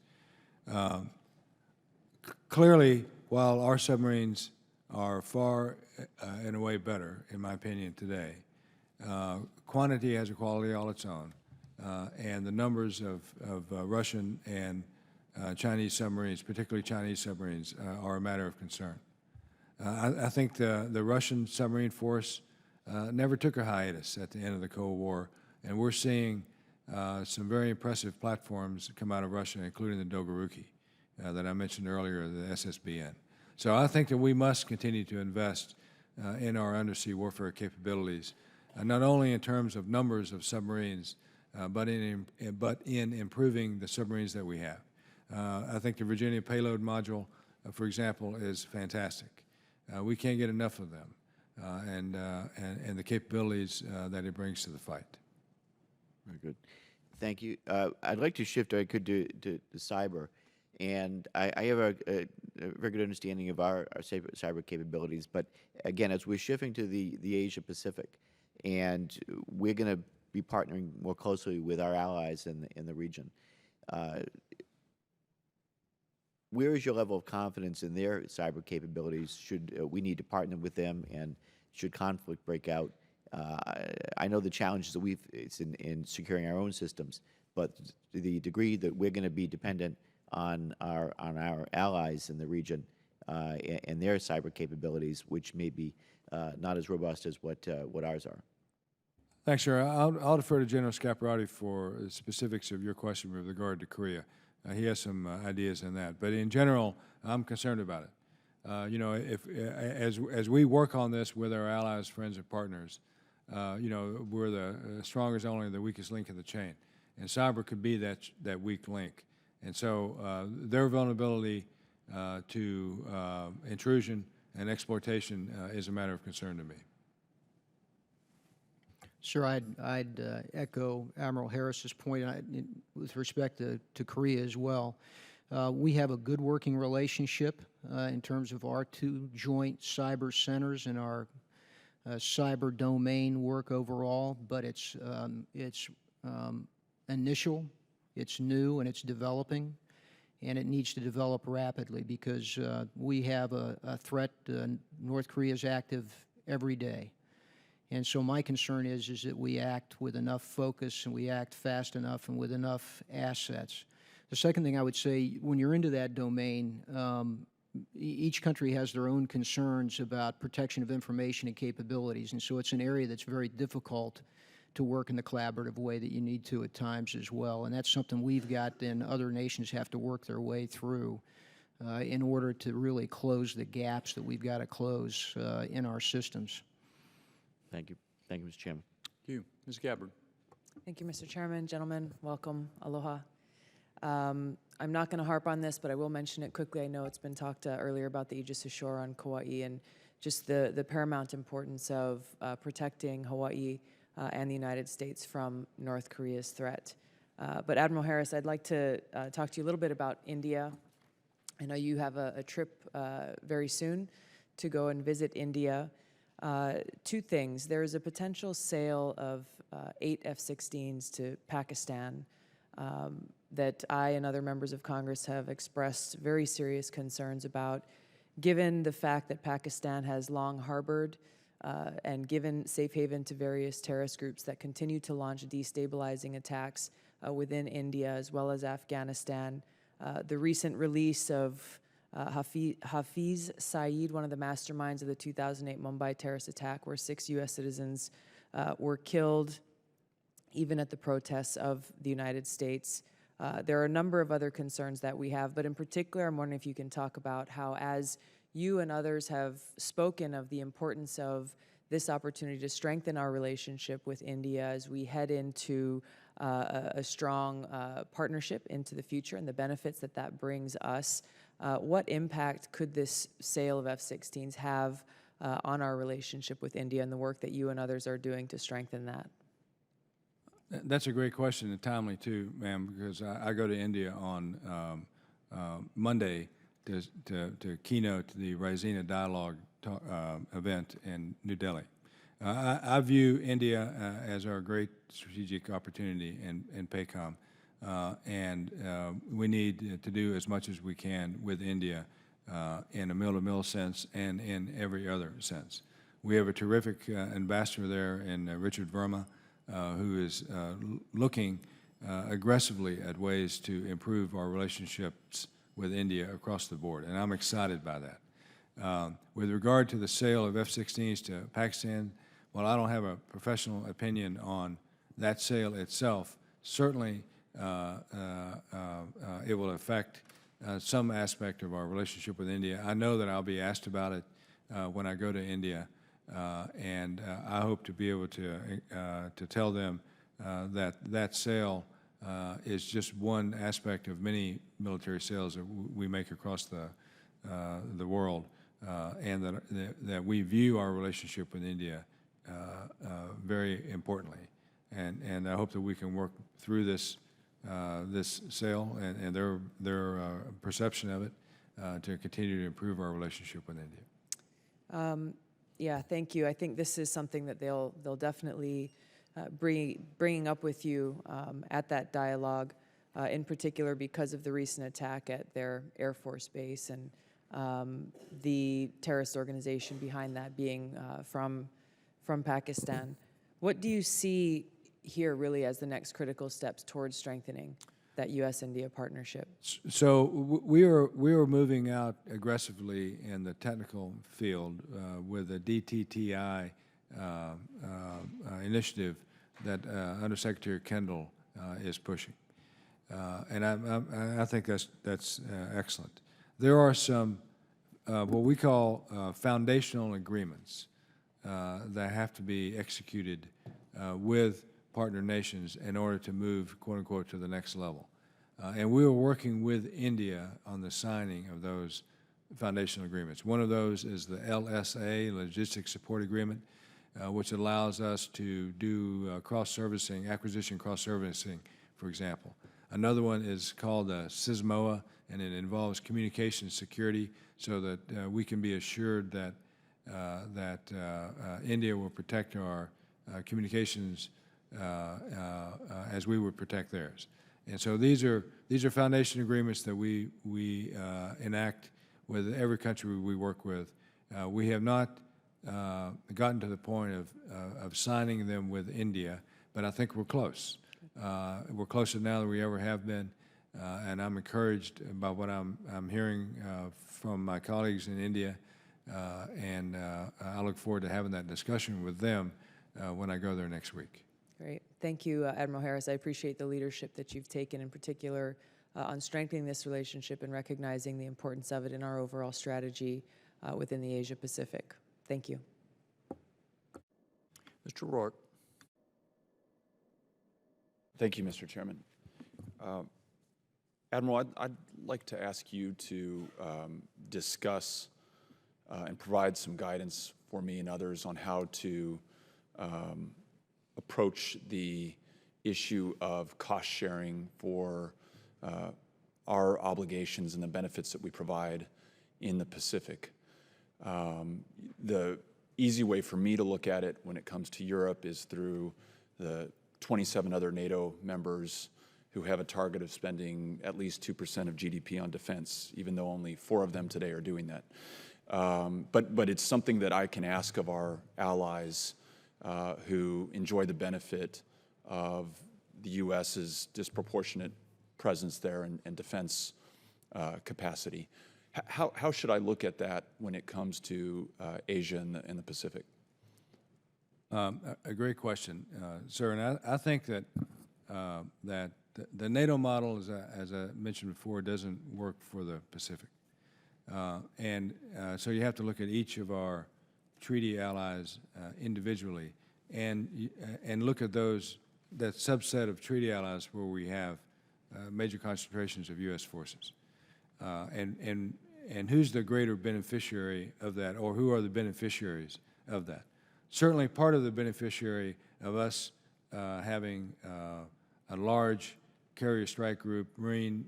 Clearly, while our submarines are far in a way better, in my opinion, today, quantity has a quality all its own, and the numbers of Russian and Chinese submarines, particularly Chinese submarines, are a matter of concern. I think the Russian submarine force never took a hiatus at the end of the Cold War, and we're seeing some very impressive platforms come out of Russia, including the Dolgoruki that I mentioned earlier, the SSBN. So I think that we must continue to invest in our undersea warfare capabilities, not only in terms of numbers of submarines, but in improving the submarines that we have. I think the Virginia payload module, for example, is fantastic. We can't get enough of them, and the capabilities that it brings to the fight. Very good. Thank you. I'd like to shift, if I could, to cyber. And I have a very good understanding of our cyber capabilities. But again, as we're shifting to the Asia Pacific, and we're going to be partnering more closely with our allies in the region, where is your level of confidence in their cyber capabilities? Should we need to partner with them, and should conflict break out? I know the challenges that we've faced in securing our own systems, but to the degree that we're going to be dependent on our allies in the region and their cyber capabilities, which may be not as robust as what ours are. Thanks, sir. I'll defer to General Scaparotti for the specifics of your question with regard to Korea. He has some ideas on that, but in general, I'm concerned about it. You know, as we work on this with our allies, friends, and partners, you know, we're the strongest, only the weakest link in the chain, and cyber could be that weak link. And so their vulnerability to intrusion and exploitation is a matter of concern to me. Sir, I'd echo Admiral Harris's point with respect to Korea as well. We have a good working relationship in terms of our two joint cyber centers and our cyber domain work overall, but it's initial, it's new, and it's developing, and it needs to develop rapidly because we have a threat. North Korea is active every day. And so my concern is that we act with enough focus and we act fast enough and with enough assets. The second thing I would say, when you're into that domain, each country has their own concerns about protection of information and capabilities, and so it's an area that's very difficult to work in the collaborative way that you need to at times as well. And that's something we've got and other nations have to work their way through in order to really close the gaps that we've got to close in our systems. Thank you. Thank you, Mr. Chairman. Thank you. Ms. Gabbard. Thank you, Mr. Chairman. Gentlemen, welcome. Aloha. I'm not going to harp on this, but I will mention it quickly. I know it's been talked earlier about the Aegis Ashore on Kauai and just the paramount importance of protecting Hawaii and the United States from North Korea's threat. But Admiral Harris, I'd like to talk to you a little bit about India. I know you have a trip very soon to go and visit India. Two things. There is a potential sale of 8 F-16s to Pakistan that I and other members of Congress have expressed very serious concerns about, given the fact that Pakistan has long harbored and given safe haven to various terrorist groups that continue to launch destabilizing attacks within India as well as Afghanistan. The recent release of Hafiz Saeed, one of the masterminds of the 2008 Mumbai terrorist attack, where 6 U.S. citizens were killed even at the protests of the United States. There are a number of other concerns that we have, but in particular, I'm wondering if you can talk about how, as you and others have spoken of the importance of this opportunity to strengthen our relationship with India as we head into a strong partnership into the future and the benefits that that brings us, what impact could this sale of F-16s have on our relationship with India and the work that you and others are doing to strengthen that? That's a great question, and timely too, ma'am, because I go to India on Monday to keynote the Raisina Dialogue event in New Delhi. I view India as our great strategic opportunity in PACOM, and we need to do as much as we can with India in a mill-to-mill sense and in every other sense. We have a terrific ambassador there in Richard Verma, who is looking aggressively at ways to improve our relationships with India across the board, and I'm excited by that. With regard to the sale of F-16s to Pakistan, while I don't have a professional opinion on that sale itself, certainly it will affect some aspect of our relationship with India. I know that I'll be asked about it when I go to India, and I hope to be able to tell them that that sale is just one aspect of many military sales that we make across the world, and that we view our relationship with India very importantly. And I hope that we can work through this sale and their perception of it to continue to improve our relationship with India. Yeah, thank you. I think this is something that they'll definitely bringing up with you at that dialogue, in particular because of the recent attack at their Air Force base and the terrorist organization behind that being from Pakistan. What do you see here really as the next critical steps towards strengthening that U.S.-India partnership? So we are moving out aggressively in the technical field with a DTTI initiative that Undersecretary Kendall is pushing, and I think that's excellent. There are some what we call foundational agreements that have to be executed with partner nations in order to move, quote unquote, to the next level. And we were working with India on the signing of those foundational agreements. One of those is the LSA, Logistics Support Agreement, which allows us to do cross-servicing, acquisition cross-servicing, for example. Another one is called SISMOA, and it involves communication security so that we can be assured that India will protect our communications as we would protect theirs. And so these are foundation agreements that we enact with every country we work with. We have not gotten to the point of signing them with India, but I think we're close. We're closer now than we ever have been, and I'm encouraged by what I'm hearing from my colleagues in India, and I look forward to having that discussion with them when I go there next week. Great. Thank you, Admiral Harris. I appreciate the leadership that you've taken, in particular on strengthening this relationship and recognizing the importance of it in our overall strategy within the Asia Pacific. Thank you. Mr. Rourke. Thank you, Mr. Chairman. Admiral, I'd like to ask you to discuss and provide some guidance for me and others on how to approach the issue of cost sharing for our obligations and the benefits that we provide in the Pacific. The easy way for me to look at it when it comes to Europe is through the 27 other NATO members who have a target of spending at least 2% of GDP on defense, even though only 4 of them today are doing that. But it's something that I can ask of our allies who enjoy the benefit of the U.S.'s disproportionate presence there and defense capacity. How should I look at that when it comes to Asia and the Pacific? A great question, sir. And I think that that the NATO model, as I mentioned before, doesn't work for the Pacific. So you have to look at each of our treaty allies individually and look at that subset of treaty allies where we have major concentrations of U.S. forces. And who's the greater beneficiary of that, or who are the beneficiaries of that? Certainly part of the beneficiary of us having a large carrier strike group, Marine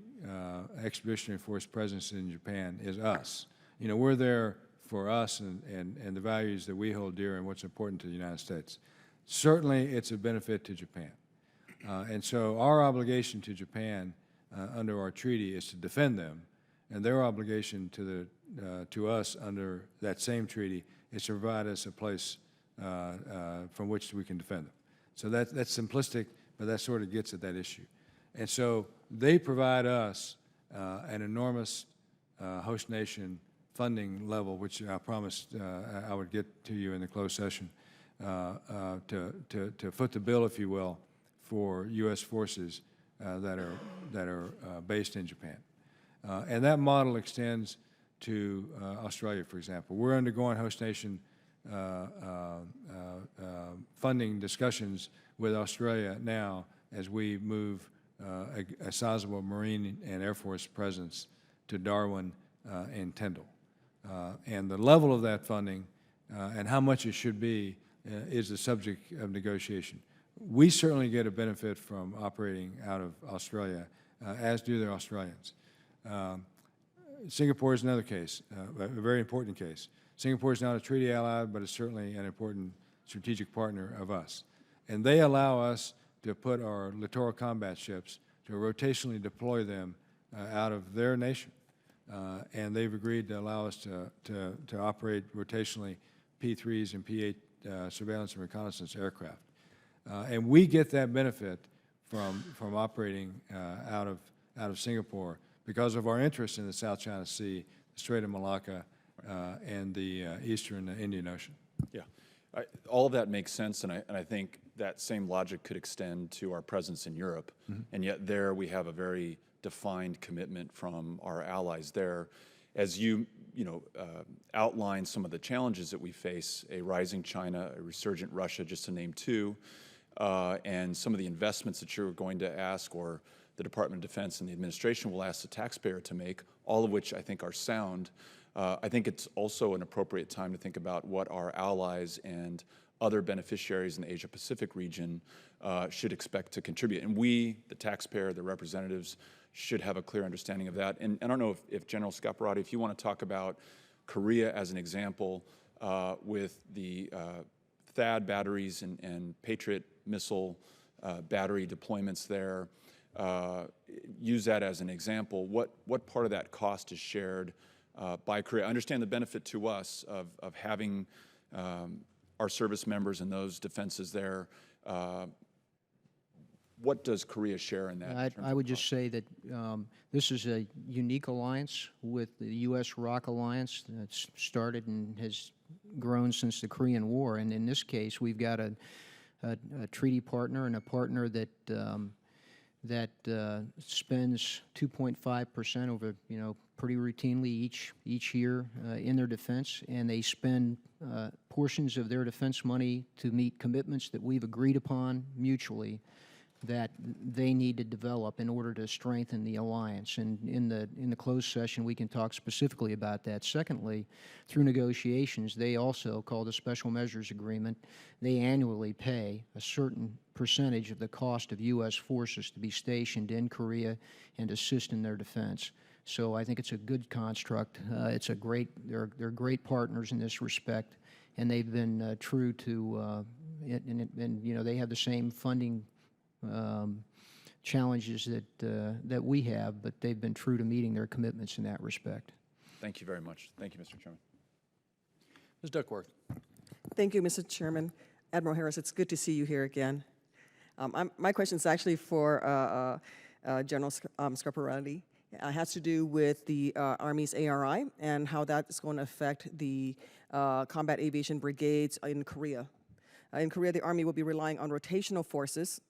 Expeditionary Force presence in Japan is us. You know, we're there for us and the values that we hold dear and what's important to the United States. Certainly it's a benefit to Japan. And so our obligation to Japan under our treaty is to defend them, and their obligation to us under that same treaty is to provide us a place from which we can defend them. So that's simplistic, but that sort of gets at that issue. And so they provide us an enormous host nation funding level, which I promised I would get to you in the closed session, to foot the bill, if you will, for U.S. forces that are based in Japan. And that model extends to Australia, for example. We're undergoing host nation funding discussions with Australia now as we move a sizable Marine and Air Force presence to Darwin and Tyndall. And the level of that funding and how much it should be is the subject of negotiation. We certainly get a benefit from operating out of Australia, as do the Australians. Singapore is another case, a very important case. Singapore is not a treaty ally, but it's certainly an important strategic partner of us. And they allow us to put our littoral combat ships, to rotationally deploy them out of their nation. And they've agreed to allow us to operate rotationally P-3s and P-8 surveillance and reconnaissance aircraft. And we get that benefit from operating out of Singapore because of our interest in the South China Sea, the Strait of Malacca, and the Eastern Indian Ocean. Yeah, all of that makes sense, and I think that same logic could extend to our presence in Europe, and yet there we have a very defined commitment from our allies there. As you outline some of the challenges that we face, a rising China, a resurgent Russia, just to name two, and some of the investments that you're going to ask, or the Department of Defense and the administration will ask the taxpayer to make, all of which I think are sound. I think it's also an appropriate time to think about what our allies and other beneficiaries in the Asia-Pacific region should expect to contribute. And we, the taxpayer, the representatives, should have a clear understanding of that. And I don't know if General Scaparotti, if you want to talk about Korea as an example with the THAAD batteries and Patriot missile battery deployments there, use that as an example. What part of that cost is shared by Korea? I understand the benefit to us of having our service members and those defenses there. What does Korea share in that? I would just say that this is a unique alliance with the U.S.-ROC alliance that's started and has grown since the Korean War. And in this case, we've got a treaty partner and a partner that spends 2.5% over, pretty routinely each year in their defense, and they spend portions of their defense money to meet commitments that we've agreed upon mutually that they need to develop in order to strengthen the alliance. And in the closed session, we can talk specifically about that. Secondly, through negotiations, they also, called a special measures agreement, they annually pay a certain percentage of the cost of U.S. forces to be stationed in Korea and assist in their defense. So I think it's a good construct. They're great partners in this respect, and they've been true to, they have the same funding challenges that we have, but they've been true to meeting their commitments in that respect. Thank you very much. Thank you, Mr. Chairman. Ms. Duckworth. Thank you, Mr. Chairman. Admiral Harris, it's good to see you here again. My question is actually for General Scaparotti. It has to do with the Army's ARI and how that is going to affect the combat aviation brigades in Korea. In Korea, the Army will be relying on rotational forces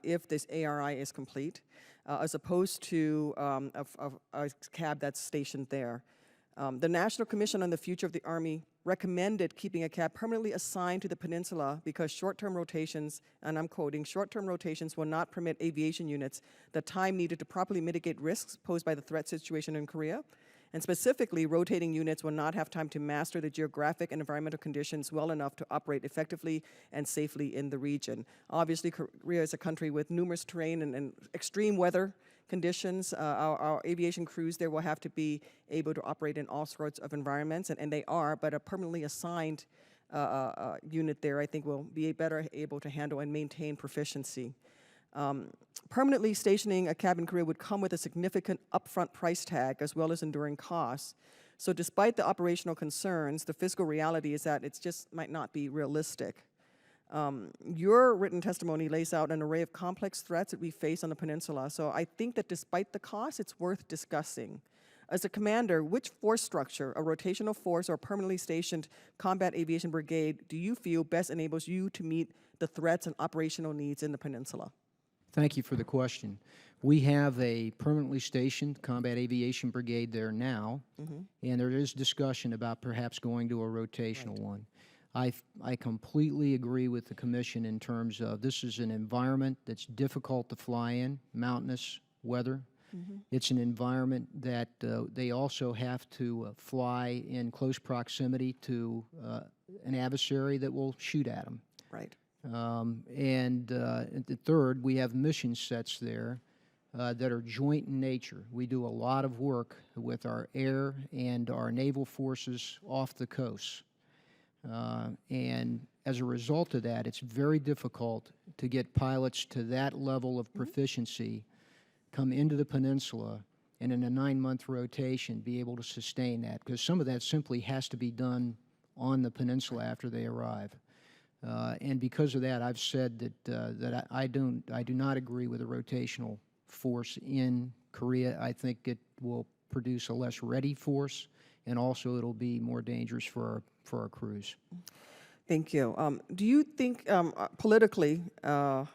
if this ARI is complete, as opposed to a CAB that's stationed there. The National Commission on the Future of the Army recommended keeping a CAB permanently assigned to the peninsula because short-term rotations, and I'm quoting, short-term rotations will not permit aviation units the time needed to properly mitigate risks posed by the threat situation in Korea. And specifically, rotating units will not have time to master the geographic and environmental conditions well enough to operate effectively and safely in the region. Obviously, Korea is a country with numerous terrain and extreme weather conditions. Our aviation crews there will have to be able to operate in all sorts of environments, and they are, but a permanently assigned unit there, I think, will be better able to handle and maintain proficiency. Permanently stationing a CAB in Korea would come with a significant upfront price tag as well as enduring costs. So despite the operational concerns, the fiscal reality is that it just might not be realistic. Your written testimony lays out an array of complex threats that we face on the peninsula, so I think that despite the cost, it's worth discussing. As a commander, which force structure, a rotational force or a permanently stationed combat aviation brigade, do you feel best enables you to meet the threats and operational needs in the peninsula? Thank you for the question. We have a permanently stationed combat aviation brigade there now, and there is discussion about perhaps going to a rotational one. I completely agree with the Commission in terms of this is an environment that's difficult to fly in, mountainous weather. It's an environment that they also have to fly in close proximity to an adversary that will shoot at them. Right. And the third, we have mission sets there that are joint in nature. We do a lot of work with our air and our naval forces off the coast. And as a result of that, it's very difficult to get pilots to that level of proficiency, come into the peninsula, and in a 9-month rotation be able to sustain that, because some of that simply has to be done on the peninsula after they arrive. And because of that, I've said that I do not agree with a rotational force in Korea. I think it will produce a less ready force, and also it'll be more dangerous for our crews. Thank you. Do you think politically, well,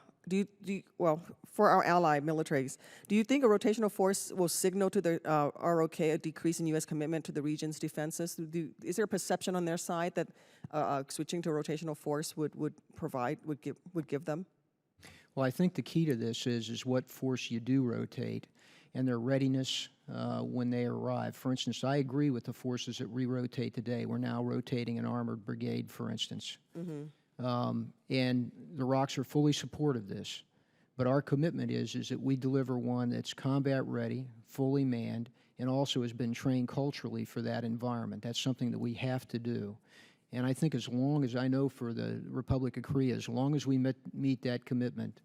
for our ally militaries, do you think a rotational force will signal to the ROK a decrease in U.S. commitment to the region's defenses? Is there a perception on their side that switching to a rotational force would give them? Well, I think the key to this is what force you do rotate and their readiness when they arrive. For instance, I agree with the forces that re-rotate today. We're now rotating an armored brigade, for instance. And the ROKs are fully supportive of this. But our commitment is that we deliver one that's combat ready, fully manned, and also has been trained culturally for that environment. That's something that we have to do. And I think as long as I know for the Republic of Korea, as long as we meet that commitment,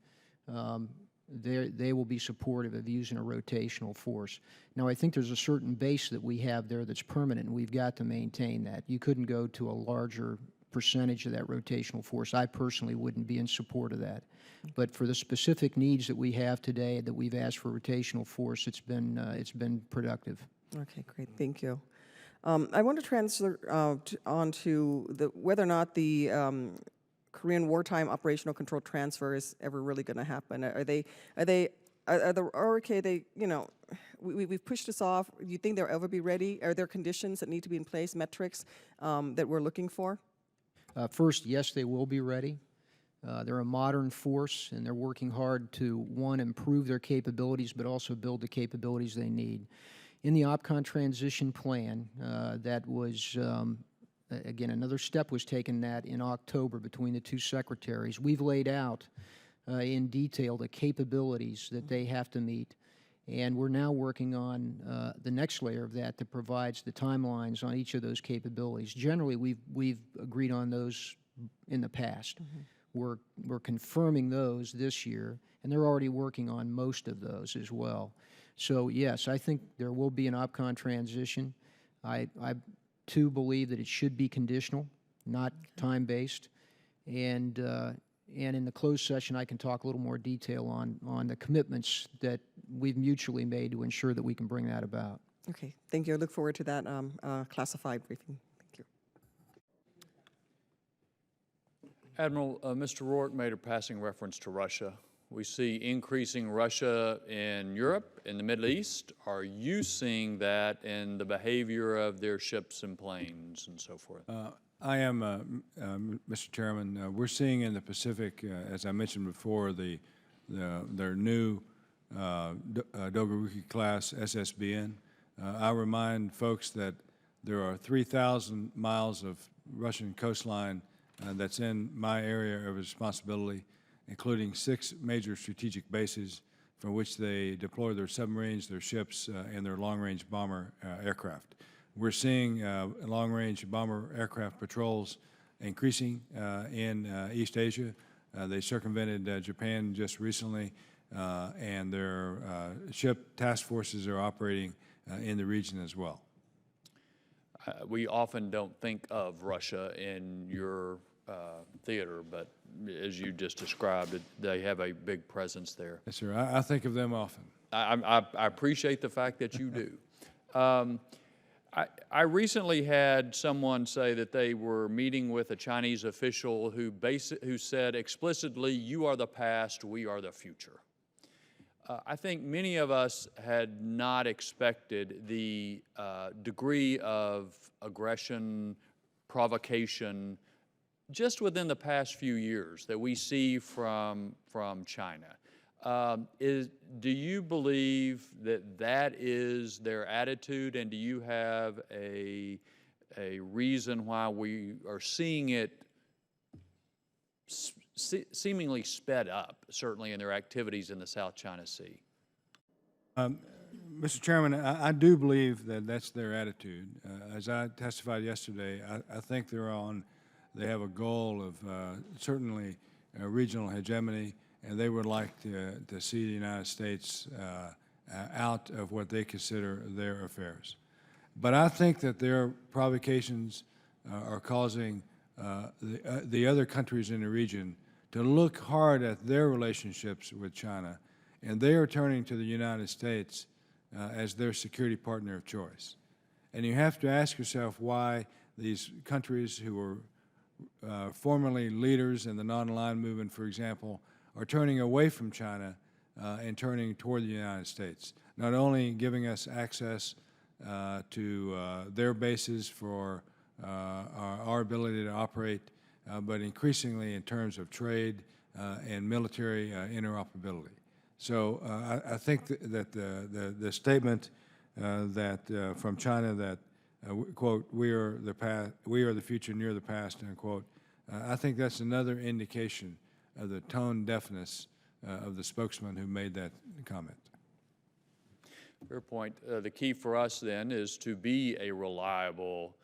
they will be supportive of using a rotational force. Now, I think there's a certain base that we have there that's permanent, and we've got to maintain that. You couldn't go to a larger percentage of that rotational force. I personally wouldn't be in support of that. But for the specific needs that we have today, that we've asked for rotational force, it's been productive. Okay, great, thank you. I want to transfer on to whether or not the Korean wartime operational control transfer is ever really going to happen. Are the ROK, we've pushed this off. Do you think they'll ever be ready? Are there conditions that need to be in place, metrics that we're looking for? First, yes, they will be ready. They're a modern force, and they're working hard to, one, improve their capabilities, but also build the capabilities they need. In the OPCON transition plan, that was, again, another step was taken that in October between the two secretaries. We've laid out in detail the capabilities that they have to meet, and we're now working on the next layer of that provides the timelines on each of those capabilities. Generally, we've agreed on those in the past. We're confirming those this year, and they're already working on most of those as well. So yes, I think there will be an OPCON transition. I too believe that it should be conditional, not time-based. And in the closed session, I can talk a little more detail on the commitments that we've mutually made to ensure that we can bring that about. Okay, thank you. I look forward to that classified briefing. Thank you. Admiral, Mr. Rourke made a passing reference to Russia. We see increasing Russia in Europe, in the Middle East. Are you seeing that in the behavior of their ships and planes and so forth? I am, Mr. Chairman. We're seeing in the Pacific, as I mentioned before, their new Dogaruki class SSBN. I remind folks that there are 3,000 miles of Russian coastline that's in my area of responsibility, including 6 major strategic bases from which they deploy their submarines, their ships, and their long-range bomber aircraft. We're seeing long-range bomber aircraft patrols increasing in East Asia. They circumvented Japan just recently, and their ship task forces are operating in the region as well. We often don't think of Russia in your theater, but as you just described, they have a big presence there. Yes, sir. I think of them often. I appreciate the fact that you do. I recently had someone say that they were meeting with a Chinese official who said explicitly, "You are the past, we are the future." I think many of us had not expected the degree of aggression, provocation, just within the past few years that we see from China. Do you believe that is their attitude, and do you have a reason why we are seeing it seemingly sped up, certainly in their activities in the South China Sea? Mr. Chairman, I do believe that that's their attitude. As I testified yesterday, I think they have a goal of certainly regional hegemony, and they would like to see the United States out of what they consider their affairs. But I think that their provocations are causing the other countries in the region to look hard at their relationships with China, and they are turning to the United States as their security partner of choice. And you have to ask yourself why these countries who were formerly leaders in the non-aligned movement, for example, are turning away from China and turning toward the United States, not only giving us access to their bases for our ability to operate, but increasingly in terms of trade and military interoperability. So I think that the statement that from China that quote, we are the future and you're the past, unquote, I think that's another indication of the tone deafness of the spokesman who made that comment. Fair point. The key for us then is to be a reliable,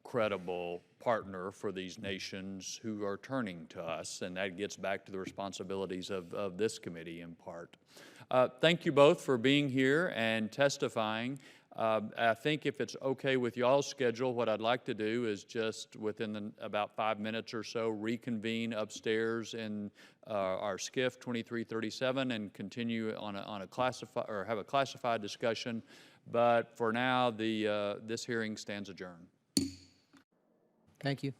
credible partner for these nations who are turning to us, and that gets back to the responsibilities of this committee in part. Thank you both for being here and testifying. I think if it's okay with y'all's schedule, what I'd like to do is just within about 5 minutes or so reconvene upstairs in our SCIF 2337 and continue on a classified or have a classified discussion. But for now, this hearing stands adjourned. Thank you.